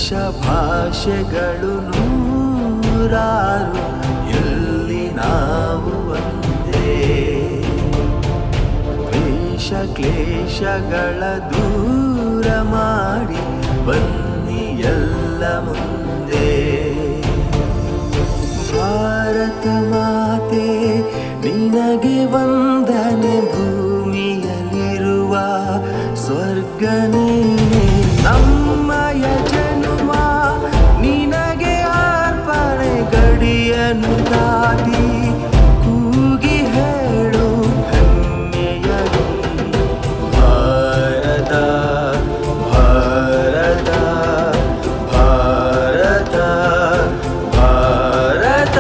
ದೇಶ ಭಾಷೆಗಳು ನೂರಾರು, ಎಲ್ಲಿ ನಾವು ಒಂದೇ. ದ್ವೇಷ ಕ್ಲೇಶಗಳ ದೂರ ಮಾಡಿ ಬನ್ನಿ ಎಲ್ಲ ಮುಂದೆ. ಭಾರತ ಮಾತೆ ನಿನಗೆ ವಂದನೆ, ಭೂಮಿಯಲ್ಲಿರುವ ಸ್ವರ್ಗ ನೀನೆ. ನಮ್ಮಯ ಜನುಮ ನಿನಗೆ ಅರ್ಪಣೆ, ಗಡಿಯನ್ನು ದಾಟಿ ಕೂಗಿ ಹೇಳು ಹೆಮ್ಮೆಯಲಿ. ಭಾರತ ಭಾರತ ಭಾರತ ಭಾರತ.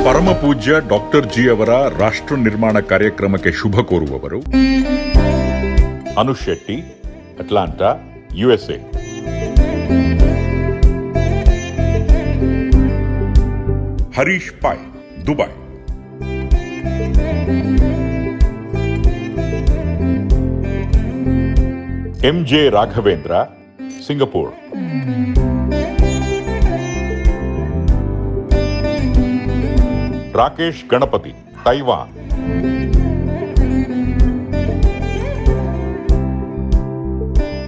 ಪರಮ ಪೂಜ್ಯ ಡಾಕ್ಟರ್ ಜಿ ಅವರ ರಾಷ್ಟ್ರ ನಿರ್ಮಾಣ ಕಾರ್ಯಕ್ರಮಕ್ಕೆ ಶುಭ ಕೋರುವವರು Anush Shetty, Atlanta, USA. Harish Pai, Dubai. MJ Raghavendra, Singapore. Rakesh Ganapati, Taiwan.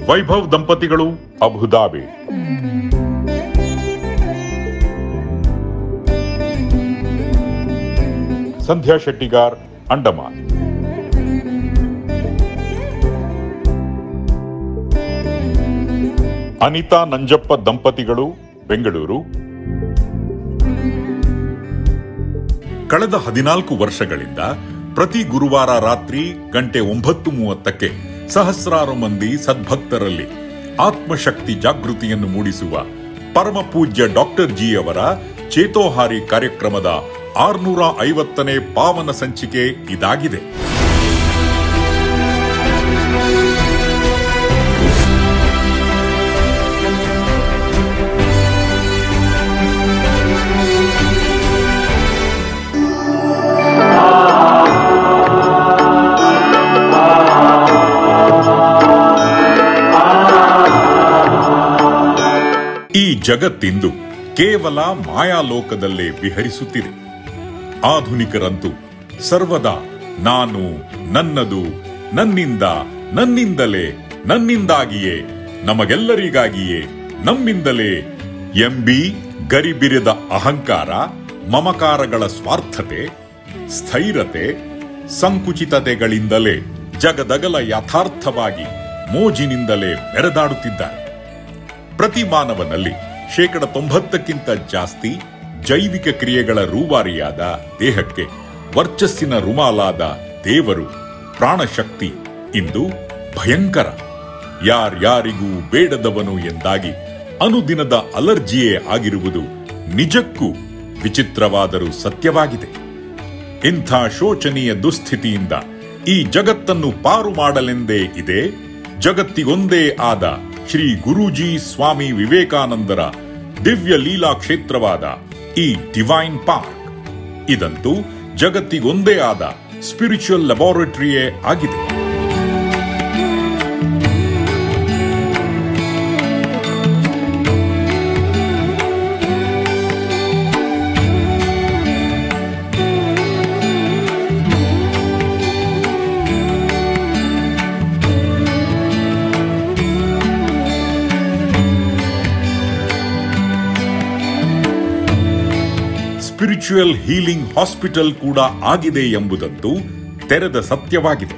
Vaibhav ದಂಪತಿಗಳು, ಅಬುಧಾಬಿ. ಸಂಧ್ಯಾ ಶೆಟ್ಟಿಗಾರ್, ಅಂಡಮಾನ್. ಅನಿತಾ ನಂಜಪ್ಪ ದಂಪತಿಗಳು, ಬೆಂಗಳೂರು. ಕಳೆದ 14 ವರ್ಷಗಳಿಂದ ಪ್ರತಿ ಗುರುವಾರ ರಾತ್ರಿ ಗಂಟೆ 9:30ಕ್ಕೆ ಸಹಸ್ರಾರು ಮಂದಿ ಸದ್ಭಕ್ತರಲ್ಲಿ ಆತ್ಮಶಕ್ತಿ ಜಾಗೃತಿಯನ್ನು ಮೂಡಿಸುವ ಪರಮ ಪೂಜ್ಯ ಡಾಕ್ಟರ್ ಜಿ ಅವರ ಚೇತೋಹಾರಿ ಕಾರ್ಯಕ್ರಮದ 650ನೇ ಪಾವನ ಸಂಚಿಕೆ ಇದಾಗಿದೆ. ಈ ಜಗತ್ತಿಂದು ಕೇವಲ ಮಾಯಾಲೋಕದಲ್ಲೇ ವಿಹರಿಸುತ್ತಿದೆ. ಆಧುನಿಕರಂತೂ ಸರ್ವದಾ ನಾನು, ನನ್ನದು, ನನ್ನಿಂದ, ನನ್ನಿಂದಲೇ, ನನ್ನಿಂದಾಗಿಯೇ, ನಮಗೆಲ್ಲರಿಗಾಗಿಯೇ, ನಮ್ಮಿಂದಲೇ ಎಂಬಿ ಗರಿಬಿರಿದ ಅಹಂಕಾರ, ಮಮಕಾರಗಳ ಸ್ವಾರ್ಥತೆ, ಸ್ಥೈರತೆ, ಸಂಕುಚಿತತೆಗಳಿಂದಲೇ ಜಗದಗಲ ಯಥಾರ್ಥವಾಗಿ ಮೋಜಿನಿಂದಲೇ ಮೆರೆದಾಡುತ್ತಿದ್ದಾರೆ. ಪ್ರತಿ ಮಾನವನಲ್ಲಿ 90%ಕ್ಕಿಂತ ಜಾಸ್ತಿ ಜೈವಿಕ ಕ್ರಿಯೆಗಳ ರೂವಾರಿಯಾದ ದೇಹಕ್ಕೆ ವರ್ಚಸ್ಸಿನ ರುಮಾಲಾದ ದೇವರು, ಪ್ರಾಣಶಕ್ತಿ ಇಂದು ಭಯಂಕರ, ಯಾರ್ಯಾರಿಗೂ ಬೇಡದವನು ಎಂದಾಗಿ ಅನುದಿನದ ಅಲರ್ಜಿಯೇ ಆಗಿರುವುದು ನಿಜಕ್ಕೂ ವಿಚಿತ್ರವಾದರೂ ಸತ್ಯವಾಗಿದೆ. ಇಂಥ ಶೋಚನೀಯ ದುಸ್ಥಿತಿಯಿಂದ ಈ ಜಗತ್ತನ್ನು ಪಾರು ಮಾಡಲೆಂದೇ ಇದೆ ಜಗತ್ತಿಗೊಂದೇ ಆದ ಶ್ರೀ ಗುರೂಜಿ ಸ್ವಾಮಿ ವಿವೇಕಾನಂದರ ದಿವ್ಯ ಲೀಲಾ ಕ್ಷೇತ್ರವಾದ ಈ ಡಿವೈನ್ ಪಾರ್ಕ್. ಇದಂತೂ ಜಗತ್ತಿಗೊಂದೇ ಆದ ಸ್ಪಿರಿಚುವಲ್ ಲ್ಯಾಬೋರೇಟರಿಯೇ ಆಗಿದೆ. ಸ್ಪಿರಿಚುವಲ್ ಹೀಲಿಂಗ್ ಹಾಸ್ಪಿಟಲ್ ಕೂಡ ಆಗಿದೆ ಎಂಬುದಂತೂ ತೆರೆದ ಸತ್ಯವಾಗಿದೆ.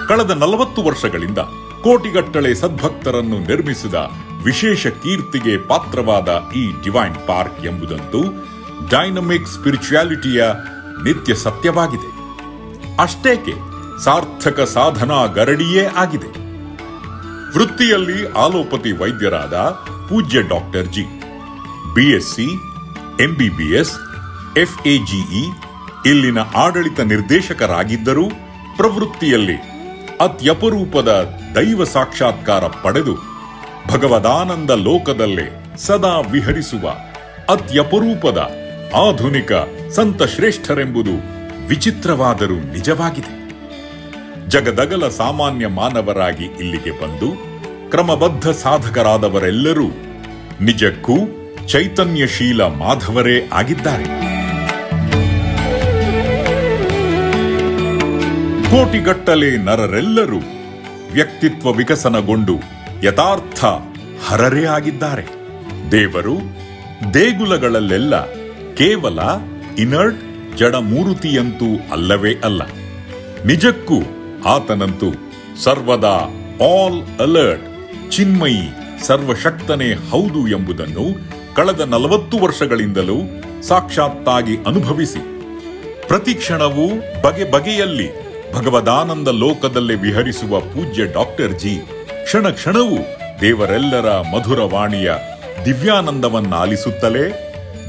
ಕಳೆದ 40 ವರ್ಷಗಳಿಂದ ಕೋಟಿಗಟ್ಟಲೆ ಸದ್ಭಕ್ತರನ್ನು ನಿರ್ಮಿಸಿದ ವಿಶೇಷ ಕೀರ್ತಿಗೆ ಪಾತ್ರವಾದ ಈ ಡಿವೈನ್ ಪಾರ್ಕ್ ಎಂಬುದಂತೂ ಡೈನಮಿಕ್ ಸ್ಪಿರಿಚುಯಾಲಿಟಿಯ ನಿತ್ಯ ಸತ್ಯವಾಗಿದೆ. ಅಷ್ಟೇಕೆ ಸಾರ್ಥಕ ಸಾಧನಾ ಗರಡಿಯೇ ಆಗಿದೆ. ವೃತ್ತಿಯಲ್ಲಿ ಆಲೋಪತಿ ವೈದ್ಯರಾದ ಪೂಜ್ಯ doctor G BSc, MBBS, FAGE ಇಲ್ಲಿನ ಆಡಳಿತ ನಿರ್ದೇಶಕರಾಗಿದ್ದರೂ ಪ್ರವೃತ್ತಿಯಲ್ಲಿ ಅತ್ಯಪರೂಪದ ದೈವ ಸಾಕ್ಷಾತ್ಕಾರ ಪಡೆದು ಭಗವದಾನಂದ ಲೋಕದಲ್ಲೇ ಸದಾ ವಿಹರಿಸುವ ಅತ್ಯಪರೂಪದ ಆಧುನಿಕ ಸಂತ ಶ್ರೇಷ್ಠರೆಂಬುದು ವಿಚಿತ್ರವಾದರೂ ನಿಜವಾಗಿದೆ. ಜಗದಗಲ ಸಾಮಾನ್ಯ ಮಾನವರಾಗಿ ಇಲ್ಲಿಗೆ ಬಂದು ಕ್ರಮಬದ್ಧ ಸಾಧಕರಾದವರೆಲ್ಲರೂ ನಿಜಕ್ಕೂ ಚೈತನ್ಯಶೀಲ ಮಾಧವರೇ ಆಗಿದ್ದಾರೆ. ಕೋಟಿಗಟ್ಟಲೆ ನರರೆಲ್ಲರೂ ವ್ಯಕ್ತಿತ್ವ ವಿಕಸನಗೊಂಡು ಯಥಾರ್ಥ ಹರರೇ ಆಗಿದ್ದಾರೆ. ದೇವರು ದೇಗುಲಗಳಲ್ಲೆಲ್ಲ ಕೇವಲ ಇನರ್ಟ್ ಜಡಮೂರುತಿಯಂತೂ ಅಲ್ಲವೇ ಅಲ್ಲ. ನಿಜಕ್ಕೂ ಆತನಂತೂ ಸರ್ವದಾ ಆಲ್ ಅಲರ್ಟ್ ಚಿನ್ಮಯಿ ಸರ್ವಶಕ್ತನೇ ಹೌದು ಎಂಬುದನ್ನು ಕಳೆದ 40 ವರ್ಷಗಳಿಂದಲೂ ಸಾಕ್ಷಾತ್ತಾಗಿ ಅನುಭವಿಸಿ ಪ್ರತಿ ಕ್ಷಣವೂ ಬಗೆ ಬಗೆಯಲ್ಲಿ ಭಗವದಾನಂದ ಲೋಕದಲ್ಲೇ ವಿಹರಿಸುವ ಪೂಜ್ಯ ಡಾಕ್ಟರ್ ಜಿ ಕ್ಷಣ ಕ್ಷಣವೂ ದೇವರೆಲ್ಲರ ಮಧುರವಾಣಿಯ ದಿವ್ಯಾನಂದವನ್ನಾಲಿಸುತ್ತಲೇ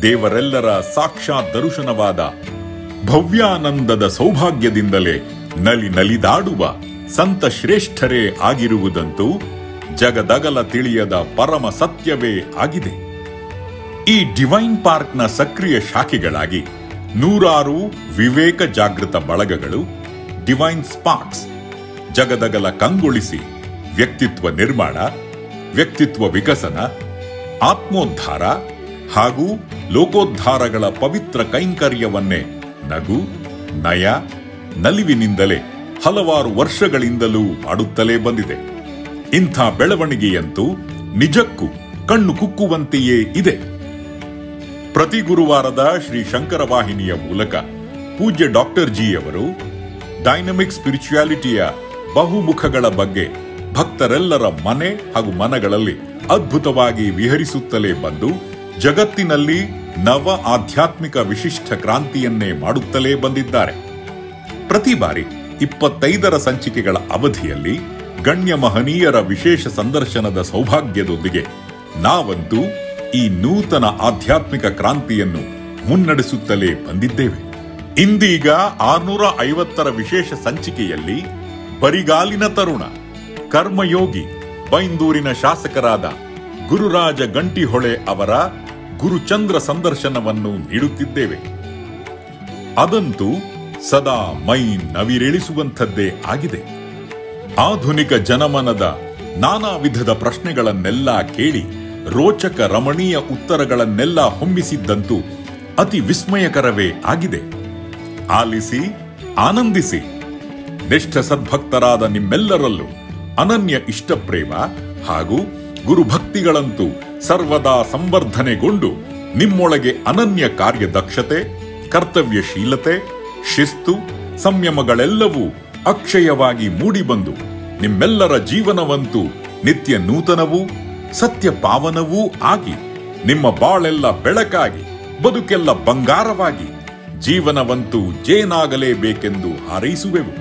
ದೇವರೆಲ್ಲರ ಸಾಕ್ಷಾತ್ ದರ್ಶನವಾದ ಭವ್ಯಾನಂದದ ಸೌಭಾಗ್ಯದಿಂದಲೇ ನಲಿದಾಡುವ ಸಂತ ಶ್ರೇಷ್ಠರೇ ಆಗಿರುವುದಂತೂ ಜಗದಗಲ ತಿಳಿಯದ ಪರಮ ಸತ್ಯವೇ ಆಗಿದೆ. ಈ ಡಿವೈನ್ ಪಾರ್ಕ್ನ ಸಕ್ರಿಯ ಶಾಖೆಗಳಾಗಿ 100 ವಿವೇಕ ಜಾಗೃತ ಬಳಗಗಳು ಡಿವೈನ್ ಸ್ಪಾರ್ಕ್ಸ್ ಜಗದಗಲ ಕಂಗೊಳಿಸಿ ವ್ಯಕ್ತಿತ್ವ ನಿರ್ಮಾಣ, ವ್ಯಕ್ತಿತ್ವ ವಿಕಸನ, ಆತ್ಮೋದ್ಧಾರ ಹಾಗೂ ಲೋಕೋದ್ಧಾರಗಳ ಪವಿತ್ರ ಕೈಂಕರ್ಯವನ್ನೇ ನಗು, ನಯ, ನಲಿವಿನಿಂದಲೇ ಹಲವಾರು ವರ್ಷಗಳಿಂದಲೂ ಮಾಡುತ್ತಲೇ ಬಂದಿದೆ. ಇಂಥ ಬೆಳವಣಿಗೆಯಂತೂ ನಿಜಕ್ಕೂ ಕಣ್ಣು ಕುಕ್ಕುವಂತೆಯೇ ಇದೆ. ಪ್ರತಿ ಗುರುವಾರದ ಶ್ರೀ ಶಂಕರ ವಾಹಿನಿಯ ಮೂಲಕ ಪೂಜ್ಯ ಡಾಕ್ಟರ್ ಜಿ ಅವರು ಡೈನಮಿಕ್ ಸ್ಪಿರಿಚುಯಾಲಿಟಿಯ ಬಹುಮುಖಗಳ ಬಗ್ಗೆ ಭಕ್ತರೆಲ್ಲರ ಮನೆ ಹಾಗೂ ಮನಗಳಲ್ಲಿ ಅದ್ಭುತವಾಗಿ ವಿಹರಿಸುತ್ತಲೇ ಬಂದು ಜಗತ್ತಿನಲ್ಲಿ ನವ ಆಧ್ಯಾತ್ಮಿಕ ವಿಶಿಷ್ಟ ಕ್ರಾಂತಿಯನ್ನೇ ಮಾಡುತ್ತಲೇ ಬಂದಿದ್ದಾರೆ. ಪ್ರತಿ ಬಾರಿ 25 ಸಂಚಿಕೆಗಳ ಅವಧಿಯಲ್ಲಿ ಗಣ್ಯ ಮಹನೀಯರ ವಿಶೇಷ ಸಂದರ್ಶನದ ಸೌಭಾಗ್ಯದೊಂದಿಗೆ ನಾವಂತೂ ಈ ನೂತನ ಆಧ್ಯಾತ್ಮಿಕ ಕ್ರಾಂತಿಯನ್ನು ಮುನ್ನಡೆಸುತ್ತಲೇ ಬಂದಿದ್ದೇವೆ. ಇಂದೀಗ 650ರ ವಿಶೇಷ ಸಂಚಿಕೆಯಲ್ಲಿ ಬರಿಗಾಲಿನ ತರುಣ ಕರ್ಮಯೋಗಿ ಬೈಂದೂರಿನ ಶಾಸಕರಾದ ಗುರುರಾಜ ಗಂಟಿಹೊಳೆ ಅವರ ಗುರುಚಂದ್ರ ಸಂದರ್ಶನವನ್ನು ನೀಡುತ್ತಿದ್ದೇವೆ. ಅದಂತೂ ಸದಾ ಮೈ ನವಿರೇಳಿಸುವಂಥದ್ದೇ ಆಗಿದೆ. ಆಧುನಿಕ ಜನಮನದ ನಾನಾ ವಿಧದ ಪ್ರಶ್ನೆಗಳನ್ನೆಲ್ಲ ಕೇಳಿ ರೋಚಕ ರಮಣೀಯ ಉತ್ತರಗಳನ್ನೆಲ್ಲ ಹೊಮ್ಮಿಸಿದ್ದಂತೂ ಅತಿ ವಿಸ್ಮಯಕರವೇ ಆಗಿದೆ. ಆಲಿಸಿ ಆನಂದಿಸಿ. ನಿಷ್ಠ ಸದ್ಭಕ್ತರಾದ ನಿಮ್ಮೆಲ್ಲರಲ್ಲೂ ಅನನ್ಯ ಇಷ್ಟಪ್ರೇಮ ಹಾಗೂ ಗುರುಭಕ್ತಿಗಳಂತೂ ಸರ್ವದಾ ಸಂವರ್ಧನೆಗೊಂಡು ನಿಮ್ಮೊಳಗೆ ಅನನ್ಯ ಕಾರ್ಯದಕ್ಷತೆ, ಕರ್ತವ್ಯಶೀಲತೆ, ಶಿಸ್ತು, ಸಂಯಮಗಳೆಲ್ಲವೂ ಅಕ್ಷಯವಾಗಿ ಮೂಡಿಬಂದು ನಿಮ್ಮೆಲ್ಲರ ಜೀವನವಂತೂ ನಿತ್ಯ ನೂತನವೂ ಸತ್ಯ ಪಾವನವೂ ಆಗಿ ನಿಮ್ಮ ಬಾಳೆಲ್ಲ ಬೆಳಕಾಗಿ ಬದುಕೆಲ್ಲ ಬಂಗಾರವಾಗಿ ಜೀವನವಂತೂ ಜೇನಾಗಲೇಬೇಕೆಂದು ಹಾರೈಸುವೆವು.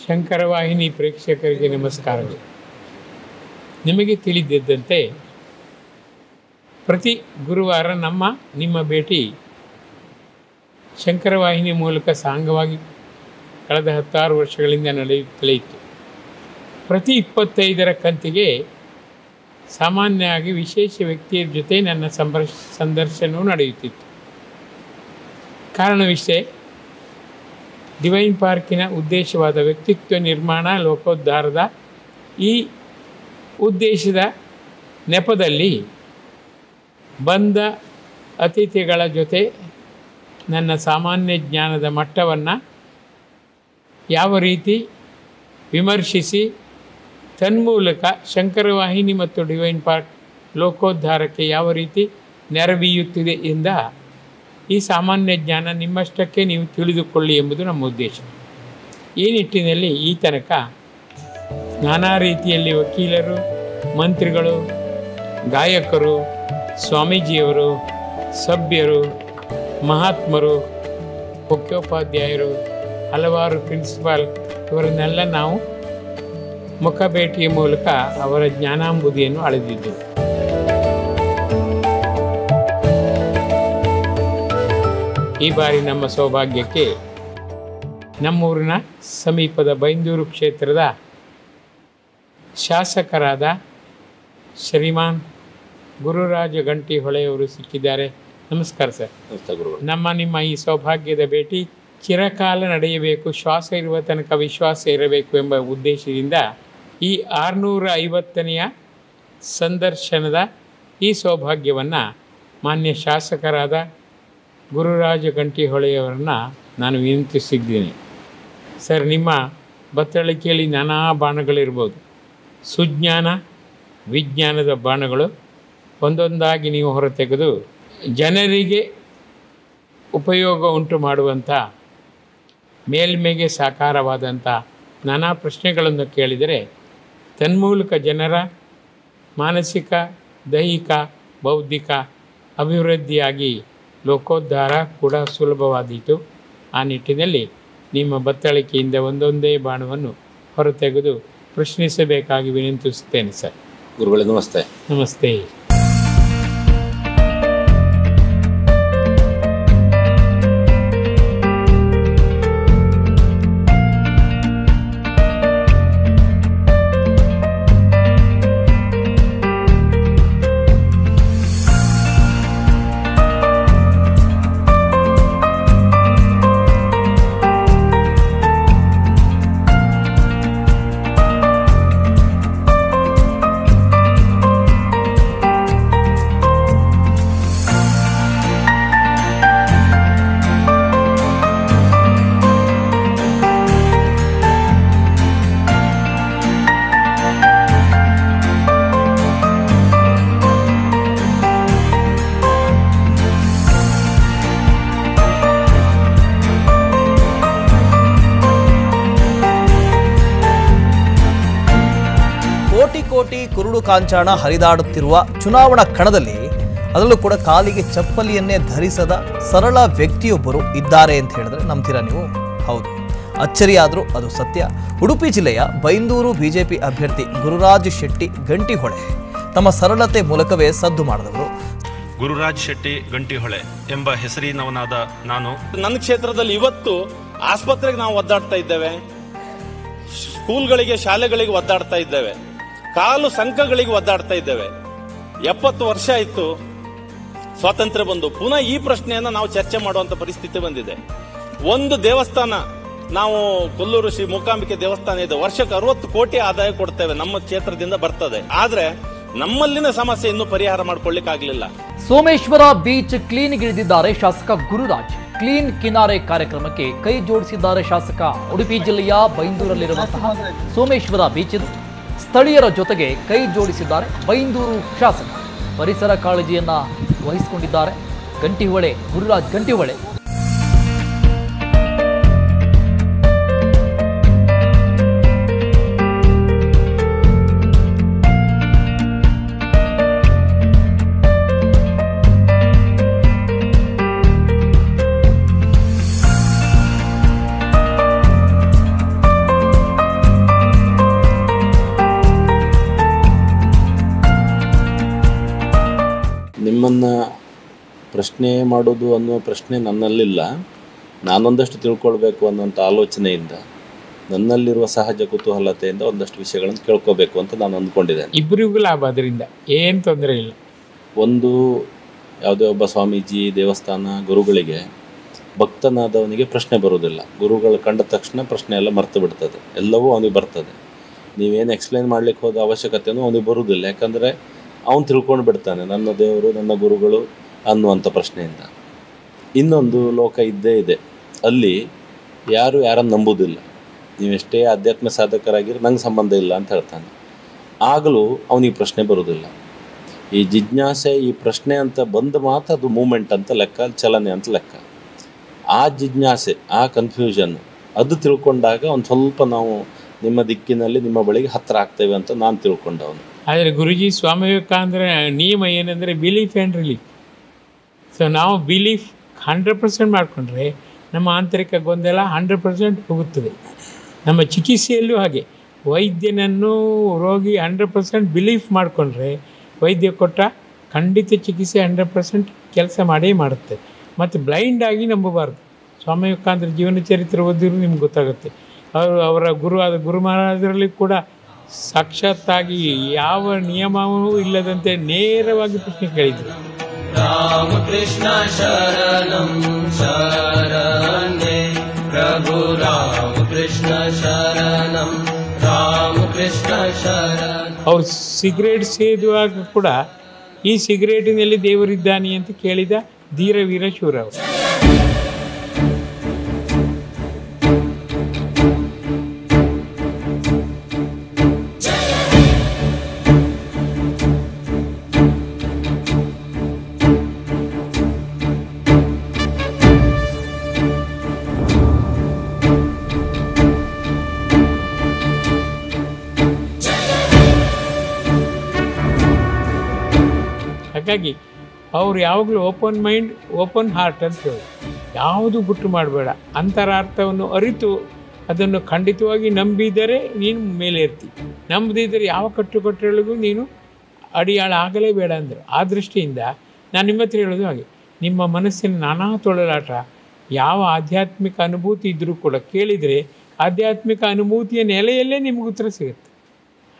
ಶಂಕರ ವಾಹಿನಿ ಪ್ರೇಕ್ಷಕರಿಗೆ ನಮಸ್ಕಾರಗಳು. ನಿಮಗೆ ತಿಳಿದಿದ್ದಂತೆ ಪ್ರತಿ ಗುರುವಾರ ನಿಮ್ಮ ಭೇಟಿ ಶಂಕರ ವಾಹಿನಿ ಮೂಲಕ ಸಾಂಗವಾಗಿ ಕಳೆದ 16 ವರ್ಷಗಳಿಂದ ನಡೆಯುತ್ತಲೇ ಇತ್ತು. ಪ್ರತಿ 25ರ ಕಂತಿಗೆ ಸಾಮಾನ್ಯವಾಗಿ ವಿಶೇಷ ವ್ಯಕ್ತಿಯ ಜೊತೆ ನನ್ನ ಸಂದರ್ಶನವೂ ನಡೆಯುತ್ತಿತ್ತು. ಕಾರಣವಿಷ್ಟೇ, ಡಿವೈನ್ ಪಾರ್ಕಿನ ಉದ್ದೇಶವಾದ ವ್ಯಕ್ತಿತ್ವ ನಿರ್ಮಾಣ, ಲೋಕೋದ್ಧಾರದ ಈ ಉದ್ದೇಶದ ನೆಪದಲ್ಲಿ ಬಂದ ಅತಿಥಿಗಳ ಜೊತೆ ನನ್ನ ಸಾಮಾನ್ಯ ಜ್ಞಾನದ ಮಟ್ಟವನ್ನು ಯಾವ ರೀತಿ ವಿಮರ್ಶಿಸಿ ತನ್ಮೂಲಕ ಶಂಕರವಾಹಿನಿ ಮತ್ತು ಡಿವೈನ್ ಪಾರ್ಕ್ ಲೋಕೋದ್ಧಾರಕ್ಕೆ ಯಾವ ರೀತಿ ನೆರವೀಯುತ್ತಿದೆ ಎಂದ ಈ ಸಾಮಾನ್ಯ ಜ್ಞಾನ ನಿಮ್ಮಷ್ಟಕ್ಕೆ ನೀವು ತಿಳಿದುಕೊಳ್ಳಿ ಎಂಬುದು ನಮ್ಮ ಉದ್ದೇಶ. ಈ ನಿಟ್ಟಿನಲ್ಲಿ ಈ ತನಕ ನಾನಾ ರೀತಿಯಲ್ಲಿ ವಕೀಲರು, ಮಂತ್ರಿಗಳು, ಗಾಯಕರು, ಸ್ವಾಮೀಜಿಯವರು, ಸಭ್ಯರು, ಮಹಾತ್ಮರು, ಮುಖ್ಯೋಪಾಧ್ಯಾಯರು, ಹಲವಾರು ಪ್ರಿನ್ಸಿಪಾಲ್ ಇವರನ್ನೆಲ್ಲ ನಾವು ಮುಖಭೇಟಿಯ ಮೂಲಕ ಅವರ ಜ್ಞಾನಾಂಬುದಿಯನ್ನು ಅಳೆದಿದ್ದೆವು. ಈ ಬಾರಿ ನಮ್ಮ ಸೌಭಾಗ್ಯಕ್ಕೆ ನಮ್ಮೂರಿನ ಸಮೀಪದ ಬೈಂದೂರು ಕ್ಷೇತ್ರದ ಶಾಸಕರಾದ ಶ್ರೀಮಾನ್ ಗುರುರಾಜ ಗಂಟಿಹೊಳೆಯವರು ಸಿಕ್ಕಿದ್ದಾರೆ. ನಮಸ್ಕಾರ ಸರ್. ನಮಸ್ತೆ ಗುರುಗಳು. ನಿಮ್ಮ ಈ ಸೌಭಾಗ್ಯದ ಭೇಟಿ ಚಿರಕಾಲ ನಡೆಯಬೇಕು, ಶ್ವಾಸ ಇರುವ ತನಕ ವಿಶ್ವಾಸ ಇರಬೇಕು ಎಂಬ ಉದ್ದೇಶದಿಂದ ಈ 650ನೆಯ ಸಂದರ್ಶನದ ಈ ಸೌಭಾಗ್ಯವನ್ನು ಮಾನ್ಯ ಶಾಸಕರಾದ ಗುರುರಾಜ ಗಂಟಿಹೊಳೆಯವರನ್ನು ನಾನು ವಿನಂತಿಸಿದ್ದೀನಿ. ಸರ್, ನಿಮ್ಮ ಬತ್ತಳಿಕೆಯಲ್ಲಿ ನಾನಾ ಬಾಣಗಳಿರ್ಬೋದು. ಸುಜ್ಞಾನ, ವಿಜ್ಞಾನದ ಬಾಣಗಳು ಒಂದೊಂದಾಗಿ ನೀವು ಹೊರತೆಗೆದು ಜನರಿಗೆ ಉಪಯೋಗ ಉಂಟು ಮಾಡುವಂಥ ಮೇಲ್ಮೆಗೆ ಸಾಕಾರವಾದಂಥ ನಾನಾ ಪ್ರಶ್ನೆಗಳನ್ನು ಕೇಳಿದರೆ ತನ್ಮೂಲಕ ಜನರ ಮಾನಸಿಕ, ದೈಹಿಕ, ಬೌದ್ಧಿಕ ಅಭಿವೃದ್ಧಿಯಾಗಿ ಲೋಕೋದ್ಧಾರ ಕೂಡ ಸುಲಭವಾದೀತು. ಆ ನಿಟ್ಟಿನಲ್ಲಿ ನಿಮ್ಮ ಬತ್ತಳಿಕೆಯಿಂದ ಒಂದೊಂದೇ ಬಾಣವನ್ನು ಹೊರತೆಗೆದು ಪ್ರಶ್ನಿಸಬೇಕಾಗಿ ವಿನಂತಿಸುತ್ತೇನೆ ಸರ್. ಗುರುಗಳೇ ನಮಸ್ತೆ. ನಮಸ್ತೆ. ಕೋಟಿ ಕುರುಡು ಕಾಂಚಾಣ ಹರಿದಾಡುತ್ತಿರುವ ಚುನಾವಣಾ ಕಣದಲ್ಲಿ ಅದರಲ್ಲೂ ಕೂಡ ಕಾಲಿಗೆ ಚಪ್ಪಲಿಯನ್ನೇ ಧರಿಸದ ಸರಳ ವ್ಯಕ್ತಿಯೊಬ್ಬರು ಇದ್ದಾರೆ ಅಂತ ಹೇಳಿದ್ರೆ ನಂಬ್ತೀರಾ ನೀವು? ಹೌದು, ಅಚ್ಚರಿಯಾದರೂ ಅದು ಸತ್ಯ. ಉಡುಪಿ ಜಿಲ್ಲೆಯ ಬೈಂದೂರು ಬಿಜೆಪಿ ಅಭ್ಯರ್ಥಿ ಗುರುರಾಜ್ ಶೆಟ್ಟಿ ಗಂಟಿಹೊಳೆ ತಮ್ಮ ಸರಳತೆ ಮೂಲಕವೇ ಸದ್ದು ಮಾಡಿದವರು. ಗುರುರಾಜ್ ಶೆಟ್ಟಿ ಗಂಟಿಹೊಳೆ ಎಂಬ ಹೆಸರಿನವನಾದ ನಾನು ನನ್ನ ಕ್ಷೇತ್ರದಲ್ಲಿ ಇವತ್ತು ಆಸ್ಪತ್ರೆಗೆ ನಾವು ಒದ್ದಾಡ್ತಾ ಇದ್ದೇವೆ, ಸ್ಕೂಲ್ಗಳಿಗೆ, ಶಾಲೆಗಳಿಗೆ ಒದ್ದಾಡ್ತಾ ಇದ್ದೇವೆ, ಕಾಲು ಸಂಘಗಳಿಗೆ ಒದ್ದಾಡ್ತಾ ಇದ್ದೇವೆ. 70 ವರ್ಷ ಆಯಿತು ಸ್ವಾತಂತ್ರ್ಯ ಬಂದು. ಪುನಃ ಈ ಪ್ರಶ್ನೆಯನ್ನ ನಾವು ಚರ್ಚೆ ಮಾಡುವಂತ ಪರಿಸ್ಥಿತಿ ಬಂದಿದೆ. ಒಂದು ದೇವಸ್ಥಾನ, ನಾವು ಕೊಲ್ಲೂರು ಶ್ರೀ ಮೂಕಾಂಬಿಕೆ ದೇವಸ್ಥಾನ ಇದೆ, ವರ್ಷಕ್ಕೆ 60 ಕೋಟಿ ಆದಾಯ ಕೊಡ್ತೇವೆ, ನಮ್ಮ ಕ್ಷೇತ್ರದಿಂದ ಬರ್ತದೆ. ಆದ್ರೆ ನಮ್ಮಲ್ಲಿನ ಸಮಸ್ಯೆ ಇನ್ನೂ ಪರಿಹಾರ ಮಾಡ್ಕೊಳ್ಳಿಕ್ಕೆ ಆಗ್ಲಿಲ್ಲ. ಸೋಮೇಶ್ವರ ಬೀಚ್ ಕ್ಲೀನ್ಗಿಳಿದಿದ್ದಾರೆ ಶಾಸಕ ಗುರುರಾಜ್. ಕ್ಲೀನ್ ಕಿನಾರೆ ಕಾರ್ಯಕ್ರಮಕ್ಕೆ ಕೈ ಜೋಡಿಸಿದ್ದಾರೆ ಶಾಸಕ. ಉಡುಪಿ ಜಿಲ್ಲೆಯ ಬೈಂದೂರಲ್ಲಿರುವಂತಹ ಸೋಮೇಶ್ವರ ಬೀಚ್ ಇದು. ಸ್ಥಳೀಯರ ಜೊತೆಗೆ ಕೈ ಜೋಡಿಸಿದ್ದಾರೆ ಬೈಂದೂರು ಶಾಸಕ. ಪರಿಸರ ಕಾಳಜಿಯನ್ನ ವಹಿಸಿಕೊಂಡಿದ್ದಾರೆ ಗಂಟಿಹೊಳೆ, ಗುರುರಾಜ್ ಗಂಟಿಹೊಳೆ. ನಿಮ್ಮನ್ನು ಪ್ರಶ್ನೆ ಮಾಡೋದು ಅನ್ನೋ ಪ್ರಶ್ನೆ ನನ್ನಲ್ಲಿಲ್ಲ. ನಾನೊಂದಷ್ಟು ತಿಳ್ಕೊಳ್ಬೇಕು ಅನ್ನೋಂಥ ಆಲೋಚನೆಯಿಂದ, ನನ್ನಲ್ಲಿರುವ ಸಹಜ ಕುತೂಹಲತೆಯಿಂದ ಒಂದಷ್ಟು ವಿಷಯಗಳನ್ನು ಕೇಳ್ಕೋಬೇಕು ಅಂತ ನಾನು ಅಂದ್ಕೊಂಡಿದ್ದೇನೆ. ಇಬ್ಬರಿಗೂ ಲಾಭ, ಅದರಿಂದ ಏನು ತೊಂದರೆ ಇಲ್ಲ. ಒಂದು, ಯಾವುದೇ ಒಬ್ಬ ಸ್ವಾಮೀಜಿ, ದೇವಸ್ಥಾನ, ಗುರುಗಳಿಗೆ ಭಕ್ತನಾದವನಿಗೆ ಪ್ರಶ್ನೆ ಬರೋದಿಲ್ಲ. ಗುರುಗಳು ಕಂಡ ತಕ್ಷಣ ಪ್ರಶ್ನೆ ಎಲ್ಲ ಮರ್ತು ಬಿಡ್ತದೆ, ಎಲ್ಲವೂ ಅವನಿಗೆ ಬರ್ತದೆ. ನೀವೇನು ಎಕ್ಸ್ಪ್ಲೈನ್ ಮಾಡ್ಲಿಕ್ಕೆ ಹೋದ ಅವಶ್ಯಕತೆಯೂ ಅವನಿಗೆ ಬರುವುದಿಲ್ಲ. ಯಾಕಂದರೆ ಅವನು ತಿಳ್ಕೊಂಡು ಬಿಡ್ತಾನೆ, ನನ್ನ ದೇವರು, ನನ್ನ ಗುರುಗಳು ಅನ್ನುವಂಥ ಪ್ರಶ್ನೆಯಿಂದ. ಇನ್ನೊಂದು ಲೋಕ ಇದ್ದೇ ಇದೆ, ಅಲ್ಲಿ ಯಾರು ಯಾರನ್ನು ನಂಬುವುದಿಲ್ಲ. ನೀವೆಷ್ಟೇ ಆಧ್ಯಾತ್ಮ ಸಾಧಕರಾಗಿರೋ ನಂಗೆ ಸಂಬಂಧ ಇಲ್ಲ ಅಂತ ಹೇಳ್ತಾನೆ. ಆಗಲೂ ಅವನಿಗೆ ಪ್ರಶ್ನೆ ಬರೋದಿಲ್ಲ. ಈ ಜಿಜ್ಞಾಸೆ, ಈ ಪ್ರಶ್ನೆ ಅಂತ ಬಂದ ಮಾತ್ರ ಅದು ಮೂಮೆಂಟ್ ಅಂತ ಲೆಕ್ಕ, ಚಲನೆ ಅಂತ ಲೆಕ್ಕ. ಆ ಜಿಜ್ಞಾಸೆ, ಆ ಕನ್ಫ್ಯೂಷನ್ ಅದು ತಿಳ್ಕೊಂಡಾಗ ಒಂದು ಸ್ವಲ್ಪ ನಾವು ನಿಮ್ಮ ದಿಕ್ಕಿನಲ್ಲಿ ನಿಮ್ಮ ಬಳಿಗೆ ಹತ್ತಿರ ಆಗ್ತೇವೆ ಅಂತ ನಾನು ತಿಳ್ಕೊಂಡವನು. ಆದರೆ ಗುರುಜಿ ಸ್ವಾಮಿ ವಿವೇಕಾನಂದರ ನಿಯಮ ಏನಂದರೆ ಬಿಲೀಫ್ ಆ್ಯಂಡ್ ರಿಲೀಫ್. ಸೊ ನಾವು ಬಿಲೀಫ್ 100% ಮಾಡಿಕೊಂಡ್ರೆ ನಮ್ಮ ಆಂತರಿಕ ಗೊಂದಲ 100% ಹೋಗುತ್ತದೆ. ನಮ್ಮ ಚಿಕಿತ್ಸೆಯಲ್ಲೂ ಹಾಗೆ ವೈದ್ಯನನ್ನು ರೋಗಿ 100% ಬಿಲೀಫ್ ಮಾಡಿಕೊಂಡ್ರೆ ವೈದ್ಯ ಕೊಟ್ಟ ಖಂಡಿತ ಚಿಕಿತ್ಸೆ 100% ಕೆಲಸ ಮಾಡೇ ಮಾಡುತ್ತೆ. ಮತ್ತು ಬ್ಲೈಂಡಾಗಿ ನಂಬಬಾರ್ದು. ಸ್ವಾಮಿ ವಿವೇಕಾನಂದರ ಜೀವನ ಚರಿತ್ರೆ ಓದಿದ್ರು ನಿಮ್ಗೆ ಗೊತ್ತಾಗುತ್ತೆ. ಅವರ ಗುರುವಾದ ಗುರು ಮಹಾರಾಜರಲ್ಲಿ ಕೂಡ ಸಾಕ್ಷಾತ್ತಾಗಿ ಯಾವ ನಿಯಮವೂ ಇಲ್ಲದಂತೆ ನೇರವಾಗಿ ಪ್ರಶ್ನೆ ಕೇಳಿದರು. ರಾಮಕೃಷ್ಣ ಶರಣಂ ಶರಣೆ ಪ್ರಭು ರಾಮಕೃಷ್ಣ ಶರಣಂ ರಾಮಕೃಷ್ಣ ಶರಣ. ಅವ್ರು ಸಿಗರೇಟ್ ಸೇದುವಾಗ ಕೂಡ ಈ ಸಿಗರೇಟಿನಲ್ಲಿ ದೇವರಿದ್ದಾನೆ ಅಂತ ಕೇಳಿದ ಧೀರ ವೀರ ಶೂರ ಅವರು. ಹಾಗಾಗಿ ಅವ್ರು ಯಾವಾಗಲೂ ಓಪನ್ ಮೈಂಡ್ ಓಪನ್ ಹಾರ್ಟ್ ಅಂತ ಹೇಳಿ ಯಾವುದು ಗುಟ್ಟು ಮಾಡಬೇಡ. ಅಂತರಾರ್ಥವನ್ನು ಅರಿತು ಅದನ್ನು ಖಂಡಿತವಾಗಿ ನಂಬಿದರೆ ನೀನು ಮೇಲೆ ಇರ್ತೀವಿ. ನಂಬದಿದ್ದರೆ ಯಾವ ಕಟ್ಟುಕಟ್ಟಳಿಗೂ ನೀನು ಅಡಿಯಾಳ ಆಗಲೇಬೇಡ ಅಂದರು. ಆ ದೃಷ್ಟಿಯಿಂದ ನಾನು ನಿಮ್ಮ ಹತ್ರ ಹೇಳೋದು ಹಾಗೆ, ನಿಮ್ಮ ಮನಸ್ಸಿನ ನಾನಾ ತೊಳಲಾಟ ಯಾವ ಆಧ್ಯಾತ್ಮಿಕ ಅನುಭೂತಿ ಇದ್ದರೂ ಕೂಡ ಕೇಳಿದರೆ ಆಧ್ಯಾತ್ಮಿಕ ಅನುಭೂತಿಯ ನೆಲೆಯಲ್ಲೇ ನಿಮಗೆ ಉತ್ತರ ಸಿಗುತ್ತೆ.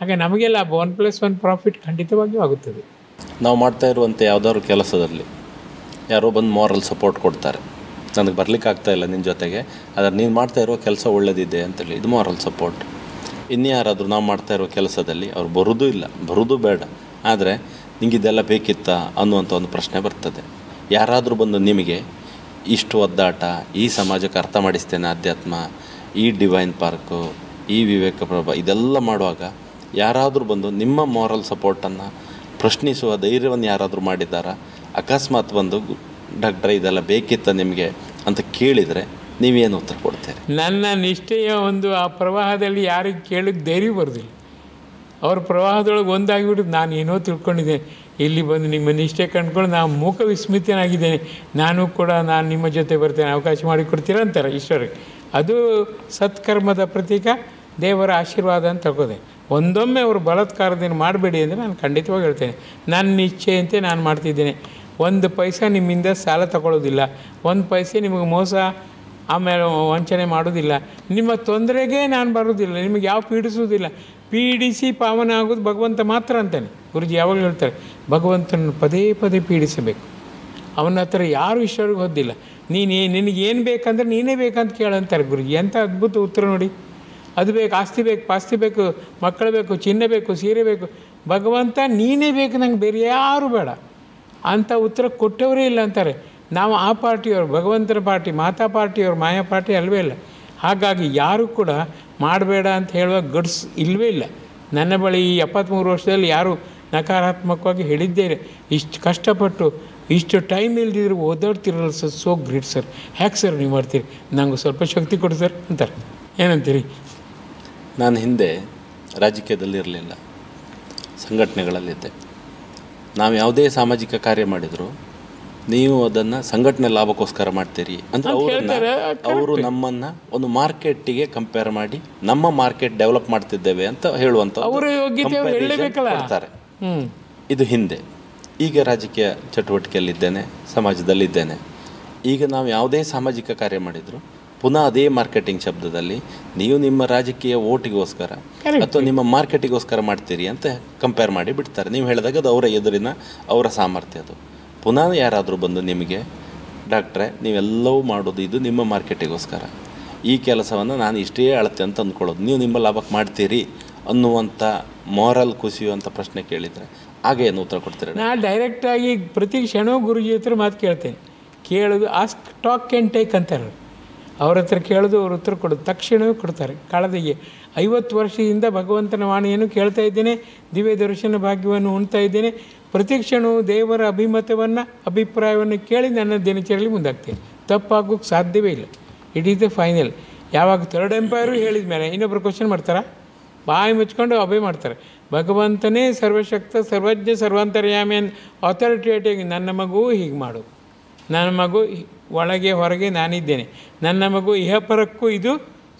ಹಾಗೆ ನಮಗೆಲ್ಲ 1+1 ಪ್ರಾಫಿಟ್ ಖಂಡಿತವಾಗಿಯೂ ಆಗುತ್ತದೆ. ನಾವು ಮಾಡ್ತಾ ಇರುವಂಥ ಯಾವುದಾದ್ರು ಕೆಲಸದಲ್ಲಿ ಯಾರೋ ಬಂದು ಮಾರಲ್ ಸಪೋರ್ಟ್ ಕೊಡ್ತಾರೆ, ನನಗೆ ಬರ್ಲಿಕ್ಕೆ ಆಗ್ತಾಯಿಲ್ಲ ನಿನ್ನ ಜೊತೆಗೆ, ಆದರೆ ನೀನು ಮಾಡ್ತಾ ಇರೋ ಕೆಲಸ ಒಳ್ಳೆಯದಿದೆ ಅಂತೇಳಿ, ಇದು ಮಾರಲ್ ಸಪೋರ್ಟ್. ಇನ್ಯಾರಾದರೂ ನಾವು ಮಾಡ್ತಾ ಇರೋ ಕೆಲಸದಲ್ಲಿ ಅವ್ರು ಬರೋದೂ ಇಲ್ಲ, ಬರೋದು ಬೇಡ, ಆದರೆ ನಿಂಗೆ ಇದೆಲ್ಲ ಬೇಕಿತ್ತಾ ಅನ್ನುವಂಥ ಒಂದು ಪ್ರಶ್ನೆ ಬರ್ತದೆ. ಯಾರಾದರೂ ಬಂದು ನಿಮಗೆ ಇಷ್ಟು ಒದ್ದಾಟ, ಈ ಸಮಾಜಕ್ಕೆ ಅರ್ಥ ಮಾಡಿಸ್ತೇನೆ ಅಧ್ಯಾತ್ಮ, ಈ ಡಿವೈನ್ ಪಾರ್ಕು, ಈ ವಿವೇಕ ಪ್ರಭಾ ಇದೆಲ್ಲ ಮಾಡುವಾಗ ಯಾರಾದರೂ ಬಂದು ನಿಮ್ಮ ಮಾರಲ್ ಸಪೋರ್ಟನ್ನು ಪ್ರಶ್ನಿಸುವ ಧೈರ್ಯವನ್ನು ಯಾರಾದರೂ ಮಾಡಿದ್ದಾರಾ? ಅಕಸ್ಮಾತ್ ಬಂದು ಡಾಕ್ಟ್ರೆ ಇದೆಲ್ಲ ಬೇಕಿತ್ತ ನಿಮಗೆ ಅಂತ ಕೇಳಿದರೆ ನೀವೇನು ಉತ್ತರ ಕೊಡ್ತೀರಿ? ನನ್ನ ನಿಷ್ಠೆಯ ಒಂದು ಆ ಪ್ರವಾಹದಲ್ಲಿ ಯಾರಿಗೆ ಕೇಳೋಕ್ಕೆ ಧೈರ್ಯ ಬರೋದಿಲ್ಲ. ಅವ್ರ ಪ್ರವಾಹದೊಳಗೆ ಒಂದಾಗಿಬಿಟ್ಟು ನಾನು ಏನೋ ತಿಳ್ಕೊಂಡಿದ್ದೇನೆ, ಇಲ್ಲಿ ಬಂದು ನಿಮ್ಮ ನಿಷ್ಠೆ ಕಂಡ್ಕೊಂಡು ನಾನು ಮೂಕ ವಿಸ್ಮಿತನಾಗಿದ್ದೇನೆ, ನಾನು ನಿಮ್ಮ ಜೊತೆ ಬರ್ತೇನೆ, ಅವಕಾಶ ಮಾಡಿಕೊಡ್ತೀರ ಅಂತಾರೆ ಈಶ್ವರಕ್ಕೆ. ಅದು ಸತ್ಕರ್ಮದ ಪ್ರತೀಕ, ದೇವರ ಆಶೀರ್ವಾದ ಅಂತ ತಗೋದೆ. ಒಂದೊಮ್ಮೆ ಅವರು ಬಲಾತ್ಕಾರದೇನು ಮಾಡಬೇಡಿ ಅಂದರೆ ನಾನು ಖಂಡಿತವಾಗಿ ಹೇಳ್ತೇನೆ, ನನ್ನ ಇಚ್ಛೆಯಂತೆ ನಾನು ಮಾಡ್ತಿದ್ದೇನೆ. 1 ಪೈಸೆ ನಿಮ್ಮಿಂದ ಸಾಲ ತಗೊಳ್ಳೋದಿಲ್ಲ, 1 ಪೈಸೆ ನಿಮಗೆ ಮೋಸ ಆಮೇಲೆ ವಂಚನೆ ಮಾಡೋದಿಲ್ಲ, ನಿಮ್ಮ ತೊಂದರೆಗೆ ನಾನು ಬರೋದಿಲ್ಲ, ನಿಮಗೆ ಯಾವ ಪೀಡಿಸೋದಿಲ್ಲ. ಪೀಡಿಸಿ ಪಾವನ ಆಗೋದು ಭಗವಂತ ಮಾತ್ರ ಅಂತಾನೆ. ಗುರುಜಿ ಯಾವಾಗಲೂ ಹೇಳ್ತಾರೆ, ಭಗವಂತನನ್ನು ಪದೇ ಪದೇ ಪೀಡಿಸಬೇಕು. ಅವನ ಹತ್ರ ಯಾರು ಈಶ್ವರಿಗೆ ಹೊದ್ದಿಲ್ಲ. ನಿನಗೇನು ಬೇಕಂದ್ರೆ ನೀನೇ ಬೇಕಂತ ಕೇಳಂತಾರೆ ಗುರುಜಿ. ಎಂಥ ಅದ್ಭುತ ಉತ್ತರ ನೋಡಿ. ಅದು ಬೇಕು, ಆಸ್ತಿ ಬೇಕು, ಪಾಸ್ತಿ ಬೇಕು, ಮಕ್ಕಳು ಬೇಕು, ಚಿನ್ನ ಬೇಕು, ಸೀರೆ ಬೇಕು, ಭಗವಂತ ನೀನೇ ಬೇಕು, ನಂಗೆ ಬೇರೆ ಯಾರು ಬೇಡ ಅಂತ ಉತ್ತರ ಕೊಟ್ಟವರೇ ಇಲ್ಲ ಅಂತಾರೆ. ನಾವು ಆ ಪಾರ್ಟಿಯವರು, ಭಗವಂತನ ಪಾರ್ಟಿ, ಮಾತಾ ಪಾರ್ಟಿಯವರು, ಮಾಯಾ ಪಾರ್ಟಿ ಅಲ್ವೇ ಇಲ್ಲ. ಹಾಗಾಗಿ ಯಾರೂ ಕೂಡ ಮಾಡಬೇಡ ಅಂತ ಹೇಳುವ ಗಡ್ಸ್ ಇಲ್ಲವೇ ಇಲ್ಲ. ನನ್ನ ಬಳಿ ಈ 73 ವರ್ಷದಲ್ಲಿ ಯಾರೂ ನಕಾರಾತ್ಮಕವಾಗಿ ಹೇಳಿದ್ದೇ ಇಲ್ಲ. ಇಷ್ಟು ಕಷ್ಟಪಟ್ಟು ಇಷ್ಟು ಟೈಮ್ ಇಲ್ದಿದ್ರು ಓದಾಡ್ತಿರಲ್ಲ ಸರ್, ಸೋ ಗ್ರೇಟ್ ಸರ್, ಹ್ಯಾಕೆ ಸರ್ ನೀವು ಮಾಡ್ತೀರಿ, ನಂಗೆ ಸ್ವಲ್ಪ ಶಕ್ತಿ ಕೊಡಿ ಸರ್ ಅಂತಾರೆ. ಏನಂತೀರಿ? ನಾನು ಹಿಂದೆ ರಾಜಕೀಯದಲ್ಲಿ ಇರಲಿಲ್ಲ, ಸಂಘಟನೆಗಳಲ್ಲಿದ್ದೆ. ನಾವು ಯಾವುದೇ ಸಾಮಾಜಿಕ ಕಾರ್ಯ ಮಾಡಿದರೂ ನೀವು ಅದನ್ನು ಸಂಘಟನೆ ಲಾಭಕ್ಕೋಸ್ಕರ ಮಾಡ್ತೀರಿ ಅಂತ ಅವರು ನಮ್ಮನ್ನು ಒಂದು ಮಾರ್ಕೆಟಿಗೆ ಕಂಪೇರ್ ಮಾಡಿ ನಮ್ಮ ಮಾರ್ಕೆಟ್ ಡೆವಲಪ್ ಮಾಡ್ತಿದ್ದೇವೆ ಅಂತ ಹೇಳುವಂಥ ಕೊಡ್ತಾರೆ. ಇದು ಹಿಂದೆ. ಈಗ ರಾಜಕೀಯ ಚಟುವಟಿಕೆಯಲ್ಲಿದ್ದೇನೆ, ಸಮಾಜದಲ್ಲಿದ್ದೇನೆ. ಈಗ ನಾವು ಯಾವುದೇ ಸಾಮಾಜಿಕ ಕಾರ್ಯ ಮಾಡಿದರೂ ಪುನಃ ಅದೇ ಮಾರ್ಕೆಟಿಂಗ್ ಶಬ್ದದಲ್ಲಿ ನೀವು ನಿಮ್ಮ ರಾಜಕೀಯ ಓಟಿಗೋಸ್ಕರ ಅಥವಾ ನಿಮ್ಮ ಮಾರ್ಕೆಟಿಗೋಸ್ಕರ ಮಾಡ್ತೀರಿ ಅಂತ ಕಂಪೇರ್ ಮಾಡಿ ಬಿಡ್ತಾರೆ. ನೀವು ಹೇಳಿದಾಗ ಅದು ಅವರ ಎದುರಿನ ಅವರ ಸಾಮರ್ಥ್ಯ. ಅದು ಪುನಃ ಯಾರಾದರೂ ಬಂದು ನಿಮಗೆ, ಡಾಕ್ಟ್ರೆ ನೀವೆಲ್ಲವೂ ಮಾಡೋದು ಇದು ನಿಮ್ಮ ಮಾರ್ಕೆಟಿಗೋಸ್ಕರ, ಈ ಕೆಲಸವನ್ನು ನಾನು ಇಷ್ಟೇ ಅಳತೆ ಅಂತ ಅಂದ್ಕೊಳ್ಳೋದು, ನೀವು ನಿಮ್ಮ ಲಾಭಕ್ಕೆ ಮಾಡ್ತೀರಿ ಅನ್ನುವಂಥ ಮಾರಲ್ ಕುಸಿಯುವಂಥ ಪ್ರಶ್ನೆ ಕೇಳಿದರೆ ಆಗ ಏನು ಉತ್ತರ ಕೊಡ್ತೀರ? ನಾನು ಡೈರೆಕ್ಟಾಗಿ ಪ್ರತಿ ಕ್ಷಣವೂ ಗುರುಜಿ ಹತ್ರ ಮಾತು ಕೇಳ್ತೇನೆ. ಕೇಳೋದು ಆಸ್ಕ್ ಟಾಕ್ ಕ್ಯಾನ್ ಟೇಕ್ ಅಂತಾರೆ. ಅವ್ರ ಹತ್ರ ಕೇಳೋದು ಅವ್ರ ಉತ್ತರ ಕೊಡೋದು, ತಕ್ಷಣವೇ ಕೊಡ್ತಾರೆ. ಕಳೆದ 50 ವರ್ಷದಿಂದ ಭಗವಂತನ ವಾಣಿಯನ್ನು ಕೇಳ್ತಾ ಇದ್ದೇನೆ, ದಿವ್ಯ ದರ್ಶನ ಭಾಗ್ಯವನ್ನು ಉಣ್ತಾ ಇದ್ದೇನೆ. ಪ್ರತಿ ಕ್ಷಣವೂ ದೇವರ ಅಭಿಪ್ರಾಯವನ್ನು ಕೇಳಿ ನನ್ನ ದಿನಚರಿಯಲ್ಲಿ ಮುಂದಾಗ್ತೇನೆ. ತಪ್ಪಾಗೋಕ್ಕೆ ಸಾಧ್ಯವೇ ಇಲ್ಲ. It is the final. ಯಾವಾಗ ಥರ್ಡ್ ಎಂಪೈರು ಹೇಳಿದ ಮೇಲೆ ಇನ್ನೊಬ್ಬರು ಕ್ವಶನ್ ಮಾಡ್ತಾರಾ? ಬಾಯಿ ಮುಚ್ಕೊಂಡು ಅಭಯ ಮಾಡ್ತಾರೆ. ಭಗವಂತನೇ ಸರ್ವಶಕ್ತ, ಸರ್ವಜ್ಞ, ಸರ್ವಾಂತರ್ಯಾಮಿ ಅಂತ ಅಥಾರಿಟೇಟಿವ್. ನನ್ನ ಮಗು ಹೀಗೆ ಮಾಡು, ನನ್ನ ಮಗು ಒಳಗೆ ಹೊರಗೆ ನಾನಿದ್ದೇನೆ, ನನ್ನ ಮಗು ಇಹಪರಕ್ಕೂ ಇದು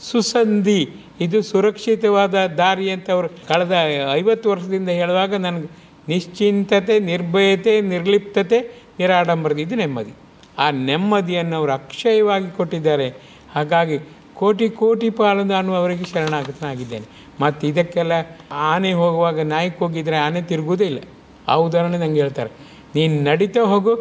ಸುಸಂಧಿ, ಇದು ಸುರಕ್ಷಿತವಾದ ದಾರಿ ಅಂತ ಅವರು ಕಳೆದ 50 ವರ್ಷದಿಂದ ಹೇಳುವಾಗ ನನಗೆ ನಿಶ್ಚಿಂತತೆ, ನಿರ್ಭಯತೆ, ನಿರ್ಲಿಪ್ತತೆ, ನಿರಾಡಂಬರತೆ, ಇದು ನೆಮ್ಮದಿ. ಆ ನೆಮ್ಮದಿಯನ್ನು ಅವರು ಅಕ್ಷಯವಾಗಿ ಕೊಟ್ಟಿದ್ದಾರೆ. ಹಾಗಾಗಿ ಕೋಟಿ ಕೋಟಿ ಪಾಲು ನಾನು ಅವರಿಗೆ ಶರಣಾಗತನಾಗಿದ್ದೇನೆ. ಮತ್ತು ಇದಕ್ಕೆಲ್ಲ ಆನೆ ಹೋಗುವಾಗ ನಾಯಿಗೆ ಹೋಗಿದರೆ ಆನೆ ತಿರುಗುವುದೇ ಇಲ್ಲ. ಆ ಉದಾಹರಣೆ ನನಗೆ ಹೇಳ್ತಾರೆ. ನೀನು ನಡೀತಾ ಹೋಗು,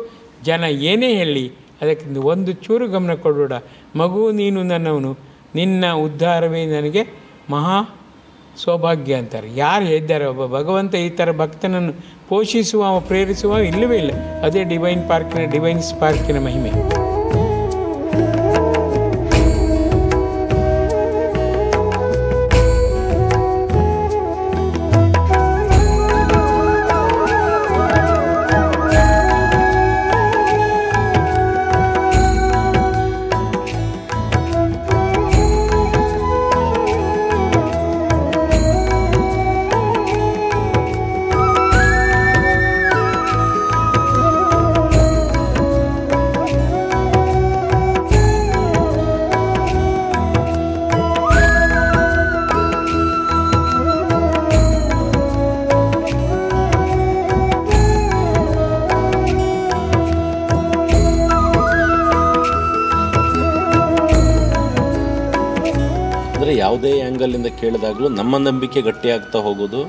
ಜನ ಏನೇ ಹೇಳಿ ಅದಕ್ಕೆ ಒಂದು ಚೂರು ಗಮನ ಕೊಡಬೇಡ. ಮಗು, ನೀನು ನನ್ನವನು, ನಿನ್ನ ಉದ್ಧಾರವೇ ನನಗೆ ಮಹಾ ಸೌಭಾಗ್ಯ ಅಂತಾರೆ. ಯಾರು ಹೇಳಿದ್ದಾರೆ? ಒಬ್ಬ ಭಗವಂತ ಈ ಥರ ಭಕ್ತನನ್ನು ಪೋಷಿಸುವ, ಪ್ರೇರಿಸುವ ಇಲ್ಲವೇ ಇಲ್ಲ. ಅದೇ ಡಿವೈನ್ ಸ್ಪಾರ್ಕಿನ ಮಹಿಮೆ. ಯಾವುದೇ ಆ್ಯಂಗಲಿಂದ ಕೇಳಿದಾಗಲೂ ನಮ್ಮ ನಂಬಿಕೆ ಗಟ್ಟಿಯಾಗ್ತಾ ಹೋಗೋದು,